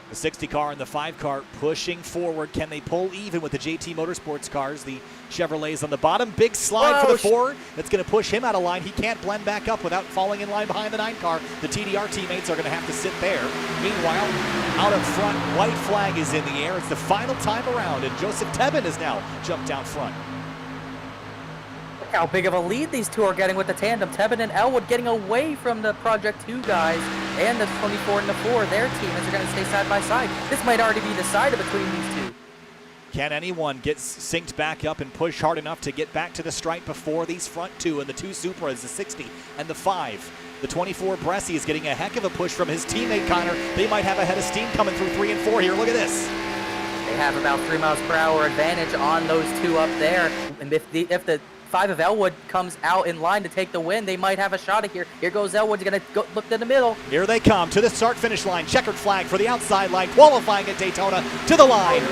Speaker 4: The 60 car and the 5 car pushing forward. Can they pull even with the JT Motorsports cars? The Chevrolets on the bottom. Big slide for the 4. That's going to push him out of line. He can't blend back up without falling in line behind the 9 car. The TDR teammates are going to have to sit there. Meanwhile, out in front, white flag is in the air. It's the final time around, and Joseph Tebben has now jumped out front.
Speaker 5: Look how big of a lead these two are getting with the tandem. Tebben and Elwood getting away from the Project 2 guys and the 24 and the 4. Their teammates are going to stay side by side. This might already be decided between these two.
Speaker 4: Can anyone get synced back up and push hard enough to get back to the stripe before these front 2 and the 2 Supras, the 60 and the 5? The 24 Bressi is getting a heck of a push from his teammate Connor. They might have a head of steam coming through 3 and 4 here. Look at this.
Speaker 5: They have about 3 miles per hour advantage on those 2 up there. And if the 5 of Elwood comes out in line to take the win, they might have a shot at here. Here goes Elwood. He's going to go look to the middle.
Speaker 4: Here they come to the start-finish line. Checkered flag for the outside line. Qualifying at Daytona to the line.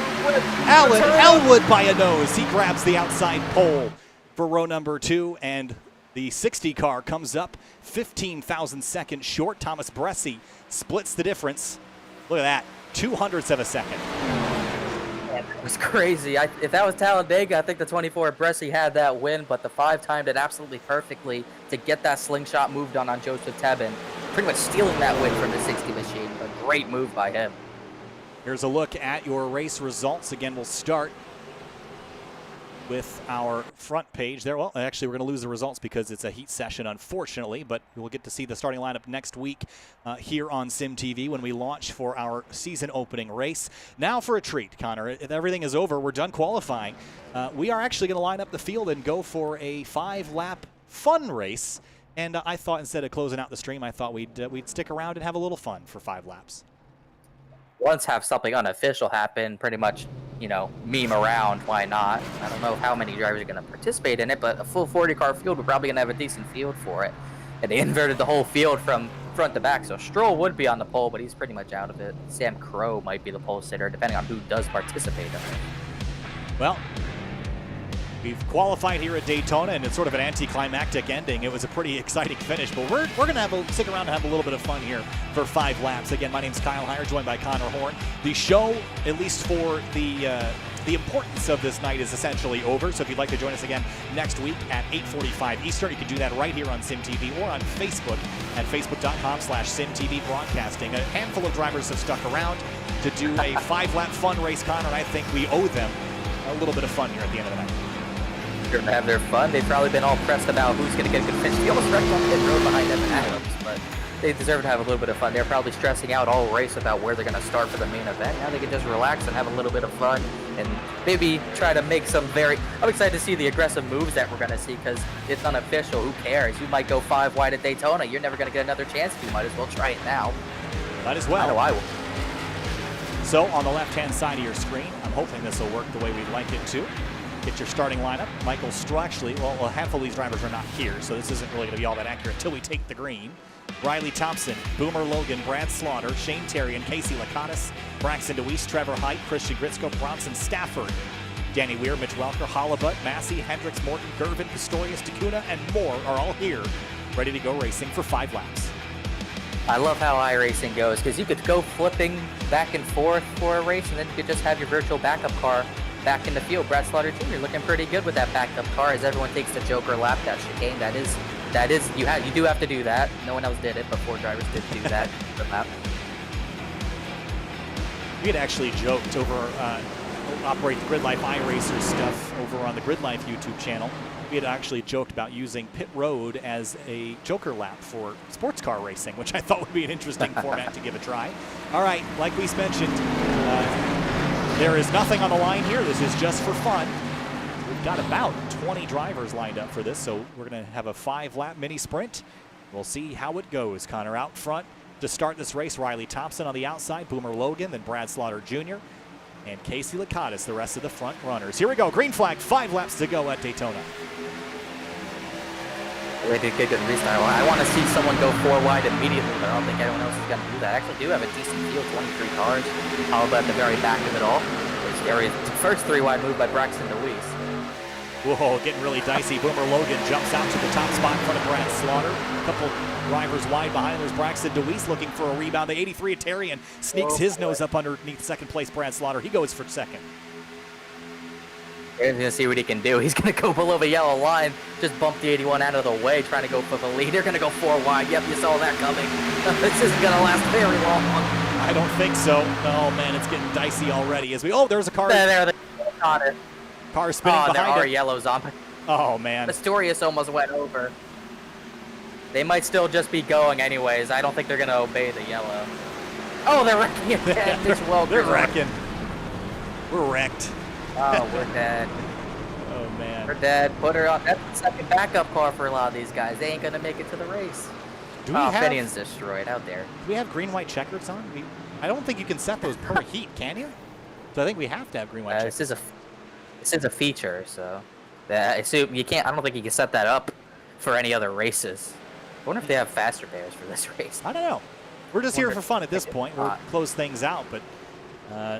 Speaker 4: Alan Elwood by a nose. He grabs the outside pole for row number 2, and the 60 car comes up 15,000 seconds short. Thomas Bressi splits the difference. Look at that, 200ths of a second.
Speaker 5: It was crazy. If that was Talladega, I think the 24 Bressi had that win, but the 5 timed it absolutely perfectly to get that slingshot moved on Joseph Tebben, pretty much stealing that win from the 60 machine. A great move by him.
Speaker 4: Here's a look at your race results. Again, we'll start with our front page there. Well, actually, we're going to lose the results because it's a heat session, unfortunately, but we'll get to see the starting lineup next week here on Sim TV when we launch for our season opening race. Now for a treat, Connor. If everything is over, we're done qualifying. We are actually going to line up the field and go for a 5-lap fun race. And I thought instead of closing out the stream, I thought we'd stick around and have a little fun for 5 laps.
Speaker 5: Once have something unofficial happen, pretty much, meme around, why not? I don't know how many drivers are going to participate in it, but a full 40-car field, we're probably going to have a decent field for it. And they inverted the whole field from front to back, so Stroll would be on the pole, but he's pretty much out of it. Sam Crow might be the pole sitter, depending on who does participate in it.
Speaker 4: Well, we've qualified here at Daytona, and it's sort of an anticlimactic ending. It was a pretty exciting finish, but we're going to stick around and have a little bit of fun here for 5 laps. Again, my name's Kyle Heyer, joined by Connor Horn. The show, at least for the importance of this night, is essentially over. So if you'd like to join us again next week at 8:45 Eastern, you can do that right here on Sim TV or on Facebook at facebook.com/SimTV Broadcasting. A handful of drivers have stuck around to do a 5-lap fun race, Connor, and I think we owe them a little bit of fun here at the end of the night.
Speaker 5: Going to have their fun. They've probably been all pressed about who's going to get a good finish. He almost wrecked on pit road behind Evan Adams, but they deserve to have a little bit of fun. They're probably stressing out all race about where they're going to start for the main event. Now they can just relax and have a little bit of fun and maybe try to make some I'm excited to see the aggressive moves that we're going to see because it's unofficial. Who cares? You might go 5 wide at Daytona. You're never going to get another chance. You might as well try it now.
Speaker 4: Might as well.
Speaker 5: I know I will.
Speaker 4: So on the left-hand side of your screen, I'm hoping this will work the way we'd like it to. Get your starting lineup. Michael Stroh, actually, well, a handful of these drivers are not here, so this isn't really going to be all that accurate until we take the green. Riley Thompson, Boomer Logan, Brad Slaughter, Shane Terry, and Casey Lakatos, Braxton DeWeese, Trevor Height, Christian Gritsko, Bronson Stafford, Danny Weir, Mitch Welker, Hollabut, Massey, Hendricks, Morton, Gervin, Pistorius, Takuna, and more are all here, ready to go racing for 5 laps.
Speaker 5: I love how iRacing goes because you could go flipping back and forth for a race, and then you could just have your virtual backup car back in the field. Brad Slaughter Jr. looking pretty good with that backup car as everyone takes the Joker lap. That chicane, that is you do have to do that. No one else did it, but 4 drivers did do that lap.
Speaker 4: We had actually joked over operate the Grid Life iRacer stuff over on the Grid Life YouTube channel. We had actually joked about using pit road as a Joker lap for sports car racing, which I thought would be an interesting format to give a try. All right, like we mentioned, there is nothing on the line here. This is just for fun. We've got about 20 drivers lined up for this, so we're going to have a 5-lap mini sprint. We'll see how it goes. Connor out front to start this race. Riley Thompson on the outside, Boomer Logan, then Brad Slaughter Jr., and Casey Lakatos, the rest of the front runners. Here we go, green flag, 5 laps to go at Daytona.
Speaker 5: They did good restart. I want to see someone go 4 wide immediately, but I don't think anyone else is going to do that. I actually do have a decent field, 23 cars. How about the very back of it all? Scary. First 3 wide move by Braxton DeWeese.
Speaker 4: Whoa, getting really dicey. Boomer Logan jumps out to the top spot in front of Brad Slaughter. A couple drivers wide behind. There's Braxton DeWeese looking for a rebound. The 83 Italian sneaks his nose up underneath second place Brad Slaughter. He goes for second.
Speaker 5: He's going to see what he can do. He's going to go below the yellow line, just bump the 81 out of the way, trying to go for the lead. They're going to go 4 wide. Yep, you saw that coming. This isn't going to last very long.
Speaker 4: I don't think so. Oh, man, it's getting dicey already. There's a car.
Speaker 5: There, they got it.
Speaker 4: Car spinning behind
Speaker 5: there are
Speaker 4: it.
Speaker 5: yellows on.
Speaker 4: Oh, man.
Speaker 5: Pistorius almost went over. They might still just be going anyways. I don't think they're going to obey the yellow. Oh, they're wrecking it.
Speaker 4: They're wrecking. We're wrecked.
Speaker 5: Oh, we're dead.
Speaker 4: Oh, man.
Speaker 5: We're dead. Put her on. That's the second backup car for a lot of these guys. They ain't going to make it to the race. Finian's destroyed out there.
Speaker 4: Do we have green-white checkers on? I don't think you can set those per heat, can you? So I think we have to have green-white checkers.
Speaker 5: This is a feature, so I assume you can't. I don't think you can set that up for any other races. I wonder if they have faster pairs for this race.
Speaker 4: I don't know. We're just here for fun at this point. We'll close things out, but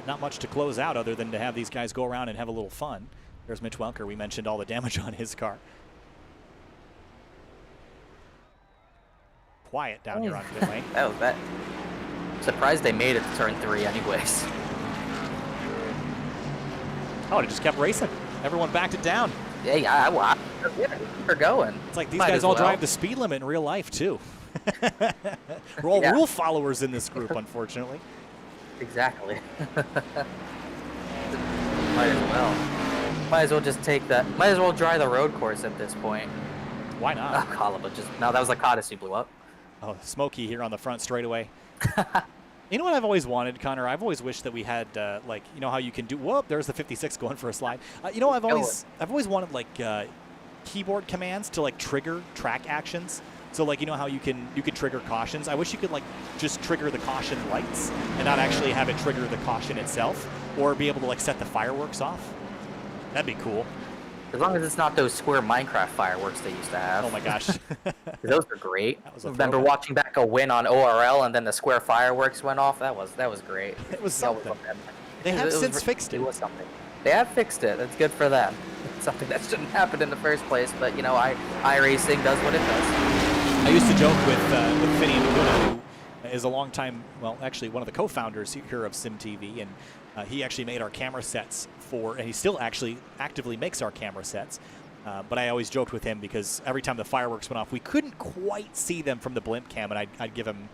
Speaker 4: not much to close out other than to have these guys go around and have a little fun. There's Mitch Welker. We mentioned all the damage on his car. Quiet down here on pit lane.
Speaker 5: Oh, that. Surprised they made it to turn 3 anyways.
Speaker 4: Oh, it just kept racing. Everyone backed it down.
Speaker 5: Yeah, we're going.
Speaker 4: It's like these guys all drive the speed limit in real life, too. We're all rule followers in this group, unfortunately.
Speaker 5: Exactly. Might as well. Might as well just take that. Might as well dry the road course at this point.
Speaker 4: Why not?
Speaker 5: Oh, no, that was Lakatos who blew up.
Speaker 4: Oh, Smokey here on the front straightaway. You know what I've always wanted, Connor? I've always wished that we had, like, you know how you can do. Whoop! There's the 56 going for a slide. You know, I've always wanted like keyboard commands to like trigger track actions. So like, you know how you can trigger cautions. I wish you could like just trigger the caution lights and not actually have it trigger the caution itself, or be able to like set the fireworks off. That'd be cool.
Speaker 5: As long as it's not those square Minecraft fireworks they used to have.
Speaker 4: Oh my gosh.
Speaker 5: Those were great.
Speaker 4: That was a
Speaker 5: remember
Speaker 4: throwback.
Speaker 5: watching back a win on ORL and then the square fireworks went off? That was great.
Speaker 4: It was something. They have since fixed it.
Speaker 5: It was something. They have fixed it. That's good for them. It's something that shouldn't happen in the first place, but you know, iRacing does what it does.
Speaker 4: I used to joke with Finian Takuna, who is a long time, well, actually one of the co-founders here of SimTV, and he actually made our camera sets and he still actually actively makes our camera sets. But I always joked with him because every time the fireworks went off, we couldn't quite see them from the blimp cam, and I'd give him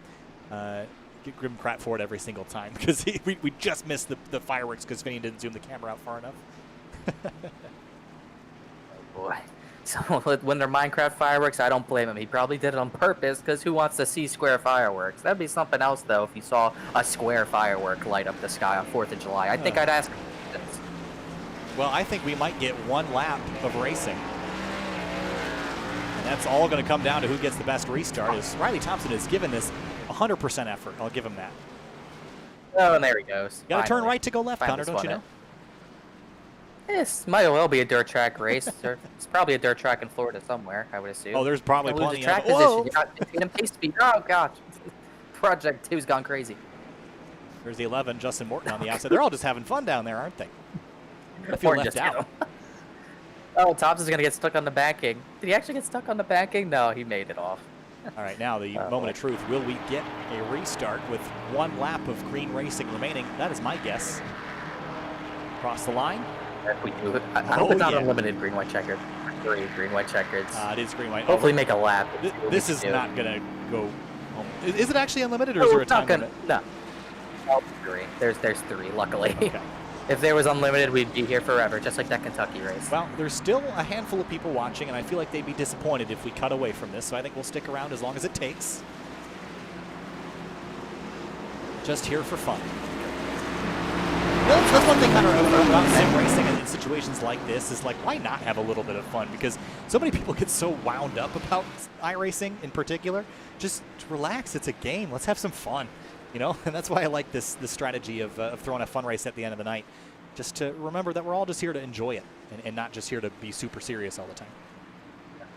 Speaker 4: crap for it every single time because we just missed the fireworks because Finian didn't zoom the camera out far enough.
Speaker 5: Oh boy. So when they're Minecraft fireworks, I don't blame him. He probably did it on purpose because who wants to see square fireworks? That'd be something else, though, if you saw a square firework light up the sky on 4th of July. I think I'd ask him.
Speaker 4: Well, I think we might get one lap of racing. And that's all going to come down to who gets the best restart. As Riley Thompson has given this 100% effort. I'll give him that.
Speaker 5: Oh, and there he goes.
Speaker 4: You got to turn right to go left, Connor, don't you know?
Speaker 5: This might well be a dirt track race. It's probably a dirt track in Florida somewhere, I would assume.
Speaker 4: Oh, there's probably
Speaker 5: Lose
Speaker 4: plenty
Speaker 5: the track
Speaker 4: of... Whoa!
Speaker 5: position. You're not getting pace speed. Oh, gosh. Project 2's gone crazy.
Speaker 4: There's the 11, Justin Morton on the outside. They're all just having fun down there, aren't they? I feel left out.
Speaker 5: Oh, Thompson's going to get stuck on the banking. Did he actually get stuck on the banking? No, he made it off.
Speaker 4: All right, now the moment of truth. Will we get a restart with one lap of green racing remaining? That is my guess. Across the line.
Speaker 5: If we do it. I hope it's not unlimited green, white, checkered. 3 green, white, checkered.
Speaker 4: It is green, white.
Speaker 5: Hopefully make a lap.
Speaker 4: This is not going to go home. Is it actually unlimited, or is there a time limit?
Speaker 5: No. Oh, 3. There's 3, luckily.
Speaker 4: Okay.
Speaker 5: If there was unlimited, we'd be here forever, just like that Kentucky race.
Speaker 4: Well, there's still a handful of people watching, and I feel like they'd be disappointed if we cut away from this, so I think we'll stick around as long as it takes. Just here for fun. That's one thing kind of about sim racing and in situations like this is like, why not have a little bit of fun? Because so many people get so wound up about iRacing in particular. Just relax, it's a game. Let's have some fun. You know, and that's why I like this strategy of throwing a fun race at the end of the night. Just to remember that we're all just here to enjoy it and not just here to be super serious all the time.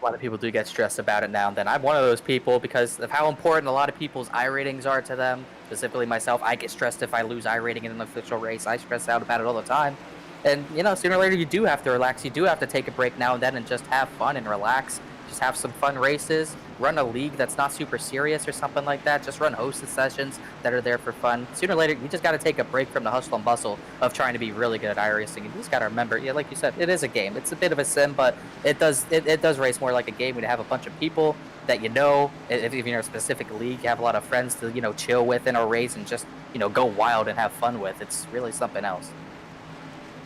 Speaker 5: A lot of people do get stressed about it now and then. I'm one of those people because of how important a lot of people's iRatings are to them, specifically myself. I get stressed if I lose iRating in an official race. I stress out about it all the time. And, you know, sooner or later you do have to relax. You do have to take a break now and then and just have fun and relax. Just have some fun races. Run a league that's not super serious or something like that. Just run hosted sessions that are there for fun. Sooner or later, you just got to take a break from the hustle and bustle of trying to be really good at iRacing. You just got to remember, yeah, like you said, it is a game. It's a bit of a sim, but it does race more like a game. We have a bunch of people that you know. If you're in a specific league, you have a lot of friends to, you know, chill with in a race and just, you know, go wild and have fun with. It's really something else.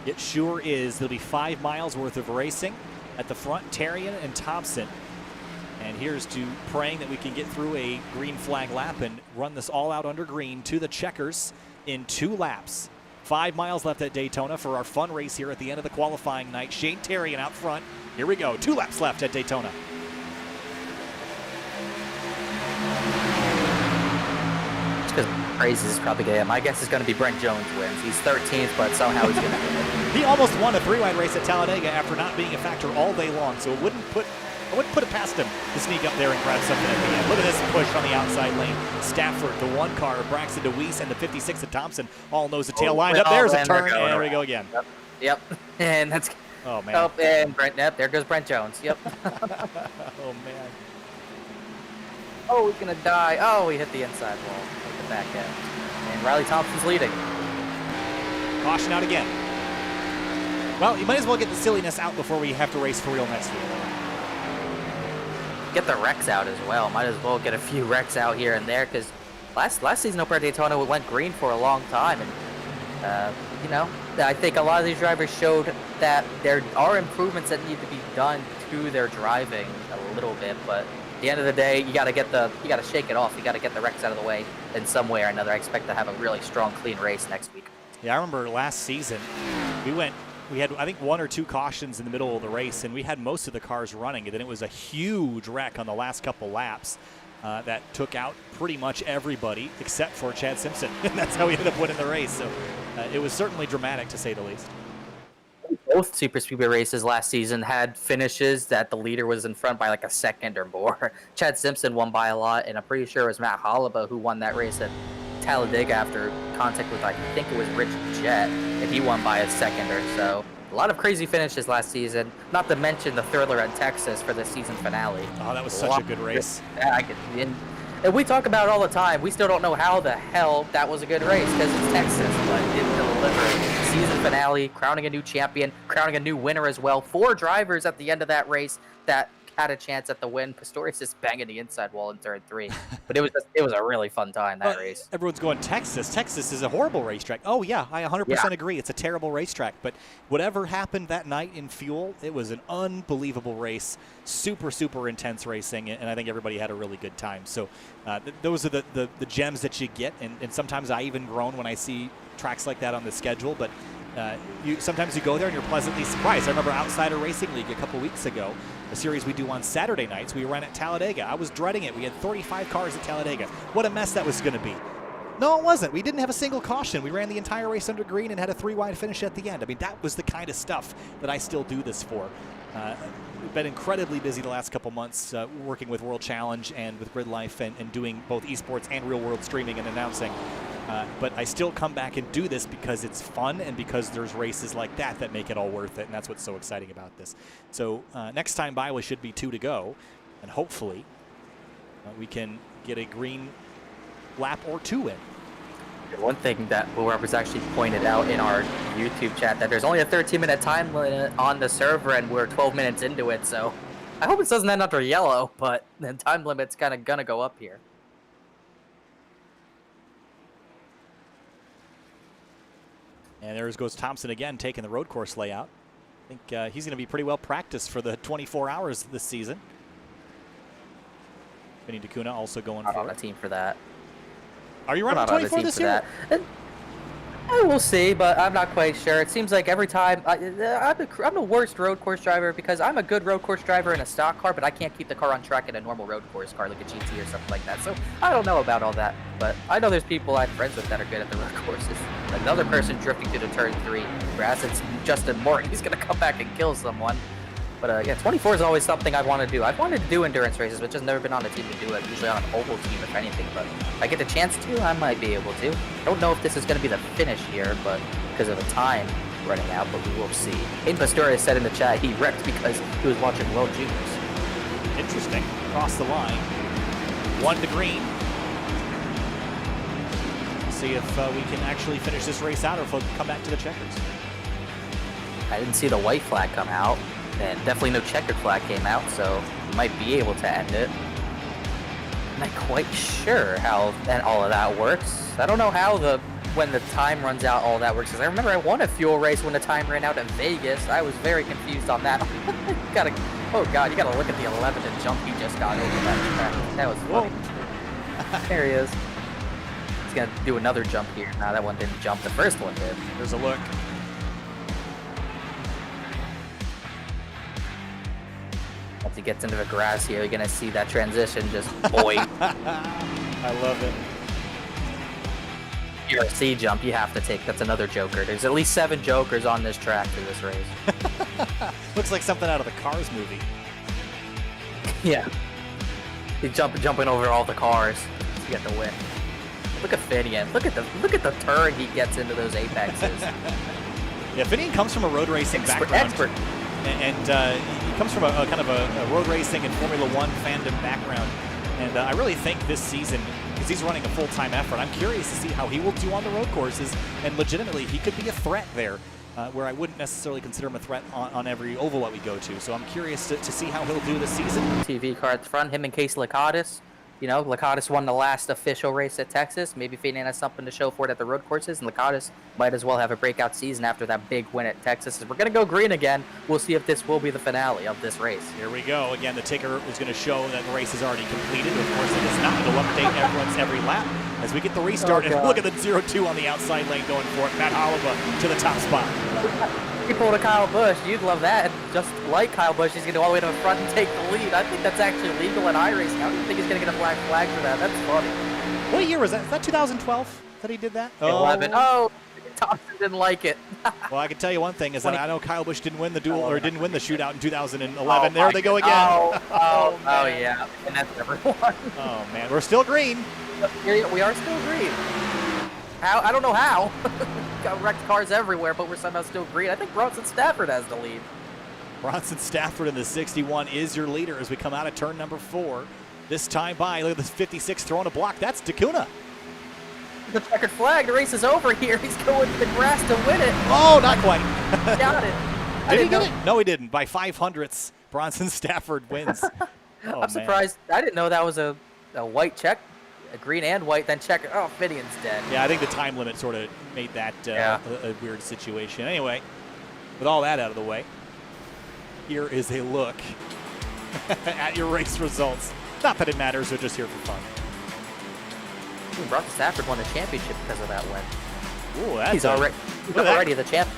Speaker 4: It sure is. There'll be 5 miles worth of racing at the front. Tarian and Thompson. And here's to praying that we can get through a green flag lap and run this all out under green to the checkers in 2 laps. 5 miles left at Daytona for our fun race here at the end of the qualifying night. Shane Tarian out front. Here we go. 2 laps left at Daytona.
Speaker 5: Just because Praise is probably going to, my guess is going to be Brent Jones wins. He's 13th, but somehow he's going to win it.
Speaker 4: He almost won a 3-wide race at Talladega after not being a factor all day long, so I wouldn't put it past him to sneak up there and grab something at the end. Look at this push on the outside lane. Stafford, the 1 car, Braxton DeWeese, and the 56 of Thompson all nose to tail lined up. There's a turn, and there we go again.
Speaker 5: Yep. And that's...
Speaker 4: Oh, man.
Speaker 5: Oh, and Brent, yep, there goes Brent Jones. Yep.
Speaker 4: Oh, man.
Speaker 5: Oh, he's going to die. Oh, he hit the inside wall at the back end. And Riley Thompson's leading.
Speaker 4: Caution out again. Well, you might as well get the silliness out before we have to race for real next week.
Speaker 5: Get the wrecks out as well. Might as well get a few wrecks out here and there because last season over at Daytona we went green for a long time, and you know, I think a lot of these drivers showed that there are improvements that need to be done to their driving a little bit, but at the end of the day, you got to shake it off. You got to get the wrecks out of the way in some way or another. I expect to have a really strong, clean race next week.
Speaker 4: Yeah, I remember last season we had, I think, 1 or 2 cautions in the middle of the race, and we had most of the cars running, and then it was a huge wreck on the last couple laps that took out pretty much everybody except for Chad Simpson, and that's how we ended up winning the race. So it was certainly dramatic, to say the least.
Speaker 5: Both super speedway races last season had finishes that the leader was in front by like a second or more. Chad Simpson won by a lot, and I'm pretty sure it was Matt Hollaba who won that race at Talladega after contact with, I think it was Rich Jett, and he won by a second or so. A lot of crazy finishes last season, not to mention the thriller at Texas for the season finale.
Speaker 4: Oh, that was such a good race.
Speaker 5: And we talk about it all the time. We still don't know how the hell that was a good race because it's Texas, but it delivered. Season finale, crowning a new champion, crowning a new winner as well. 4 drivers at the end of that race that had a chance at the win. Pistorius just banging the inside wall in turn 3. But it was a really fun time, that race.
Speaker 4: Everyone's going Texas. Texas is a horrible racetrack. Oh, yeah, I 100% agree. It's a terrible racetrack. But whatever happened that night in Fuel, it was an unbelievable race. Super, super intense racing, and I think everybody had a really good time. So those are the gems that you get, and sometimes I even groan when I see tracks like that on the schedule. But sometimes you go there and you're pleasantly surprised. I remember Outsider Racing League a couple weeks ago, a series we do on Saturday nights. We ran at Talladega. I was dreading it. We had 35 cars at Talladega. What a mess that was going to be. No, it wasn't. We didn't have a single caution. We ran the entire race under green and had a 3-wide finish at the end. I mean, that was the kind of stuff that I still do this for. We've been incredibly busy the last couple months working with World Challenge and with Grid Life and doing both esports and real-world streaming and announcing. But I still come back and do this because it's fun and because there's races like that make it all worth it, and that's what's so exciting about this. So next time by, we should be 2 to go, and hopefully we can get a green lap or 2 in.
Speaker 5: One thing that whoever's actually pointed out in our YouTube chat that there's only a 13-minute time limit on the server, and we're 12 minutes into it, so I hope it doesn't end under yellow, but the time limit's kind of gonna go up here.
Speaker 4: And there goes Thompson again, taking the road course layout. I think he's going to be pretty well practiced for the 24 hours this season. Vinny DeCuna also going
Speaker 5: Not
Speaker 4: for
Speaker 5: on a team for that.
Speaker 4: Are you running 24 this year?
Speaker 5: We'll see, but I'm not quite sure. It seems like every time I'm the worst road course driver because I'm a good road course driver in a stock car, but I can't keep the car on track in a normal road course car like a GT or something like that. So I don't know about all that, but I know there's people I'm friends with that are good at the road courses. Another person drifting through the turn 3 grass, it's Justin Morton. He's gonna come back and kill someone. But yeah, 24 is always something I want to do. I've wanted to do endurance races, but just never been on a team to do it. Usually on an oval team, if anything. But if I get the chance to, I might be able to. I don't know if this is going to be the finish here, but because of the time running out, but we will see. Hayden Pastorius said in the chat he wrecked because he was watching World Juniors.
Speaker 4: Interesting. Across the line. 1 to green. See if we can actually finish this race out or if we'll come back to the checkers.
Speaker 5: I didn't see the white flag come out. And definitely no checkered flag came out, so we might be able to end it. I'm not quite sure how all of that works. I don't know how when the time runs out, all that works. Because I remember I won a fuel race when the time ran out in Vegas. I was very confused on that. Oh god, you gotta look at the 11 and jump he just got over that track. That was funny. There he is. He's gonna do another jump here. Nah, that one didn't jump. The first one did.
Speaker 4: There's a look.
Speaker 5: Once he gets into the grass here, you're gonna see that transition just boy.
Speaker 4: I love it.
Speaker 5: Your C jump, you have to take. That's another joker. There's at least 7 jokers on this track for this race.
Speaker 4: Looks like something out of the Cars movie.
Speaker 5: Yeah. He's jumping over all the cars to get the win. Look at Finian. Look at the turn he gets into those apexes.
Speaker 4: Yeah, Finian comes from a road racing background.
Speaker 5: Expert.
Speaker 4: And he comes from a kind of a road racing and Formula One fandom background. And I really think this season, because he's running a full-time effort, I'm curious to see how he will do on the road courses. And legitimately, he could be a threat there, where I wouldn't necessarily consider him a threat on every oval that we go to. So I'm curious to see how he'll do this season.
Speaker 5: TV car at the front, him and Case Lakatos. You know, Lakatos won the last official race at Texas. Maybe Finian has something to show for it at the road courses, and Lakatos might as well have a breakout season after that big win at Texas. We're going to go green again. We'll see if this will be the finale of this race.
Speaker 4: Here we go. Again, the ticker is going to show that the race is already completed. Of course, it is not. It'll update everyone's every lap as we get the restart. And look at the 0-2 on the outside lane going for it. Matt Holloway to the top spot.
Speaker 5: He pulled a Kyle Busch. You'd love that. And just like Kyle Busch, he's going to go all the way to the front and take the lead. I think that's actually legal in iRacing. I don't think he's going to get a flag for that. That's funny.
Speaker 4: What year was that? Is that 2012 that he did that?
Speaker 5: 11. Oh, Thompson didn't like it.
Speaker 4: Well, I can tell you one thing is that I know Kyle Busch didn't win the duel or didn't win the shootout in 2011.
Speaker 5: Oh,
Speaker 4: there they go again.
Speaker 5: Oh, yeah. And that's everyone.
Speaker 4: Oh, man. We're still green.
Speaker 5: We are still green. How? I don't know how. Got wrecked cars everywhere, but we're somehow still green. I think Bronson Stafford has the lead.
Speaker 4: Bronson Stafford in the 61 is your leader as we come out of turn number 4. This time by, look at this 56 throwing a block. That's DeCuna.
Speaker 5: The checkered flag. The race is over here. He's going to the grass to win it.
Speaker 4: Oh, not quite.
Speaker 5: Got it.
Speaker 4: Did he get it? No, he didn't. By 500ths. Bronson Stafford wins. Oh,
Speaker 5: I'm surprised. I didn't know that was a white check, a green and white, then check. Oh, Finian's dead.
Speaker 4: Yeah, I think the time limit sort of made that a weird situation. Anyway, with all that out of the way, here is a look at your race results. Not that it matters, we're just here for fun.
Speaker 5: Ooh, Bronson Stafford won the championship because of that win.
Speaker 4: Ooh, that's
Speaker 5: He's already the champ.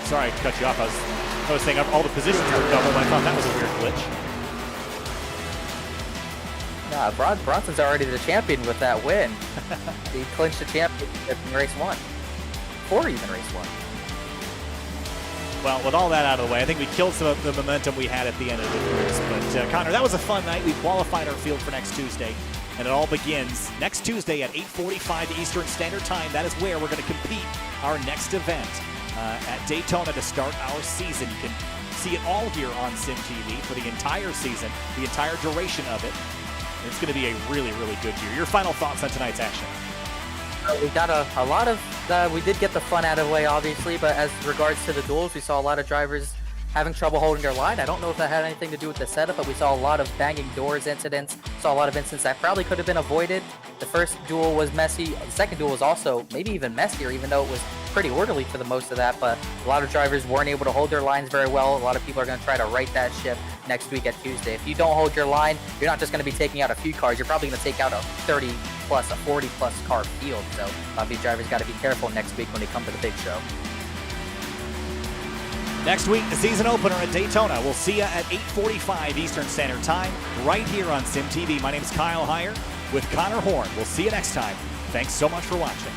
Speaker 4: Sorry to cut you off. I was saying all the positions were doubled. I thought that was a weird glitch.
Speaker 5: Nah, Bronson's already the champion with that win. He clinched the championship in race 1. Or even race 1.
Speaker 4: Well, with all that out of the way, I think we killed some of the momentum we had at the end of the race. But, Connor, that was a fun night. We qualified our field for next Tuesday. And it all begins next Tuesday at 8:45 Eastern Standard Time. That is where we're going to compete our next event at Daytona to start our season. You can see it all here on Sim TV for the entire season, the entire duration of it. And it's going to be a really, really good year. Your final thoughts on tonight's action?
Speaker 5: We got a lot of, we did get the fun out of the way, obviously, but as regards to the duels, we saw a lot of drivers having trouble holding their line. I don't know if that had anything to do with the setup, but we saw a lot of banging doors incidents, saw a lot of incidents that probably could have been avoided. The first duel was messy. The second duel was also maybe even messier, even though it was pretty orderly for the most of that, but a lot of drivers weren't able to hold their lines very well. A lot of people are going to try to right that ship next week at Tuesday. If you don't hold your line, you're not just going to be taking out a few cars, you're probably going to take out a 30 plus, a 40 plus car field. So these drivers got to be careful next week when they come to the big show.
Speaker 4: Next week, the season opener at Daytona. We'll see you at 8:45 Eastern Standard Time, right here on Sim TV. My name is Kyle Heyer with Connor Horn. We'll see you next time. Thanks so much for watching.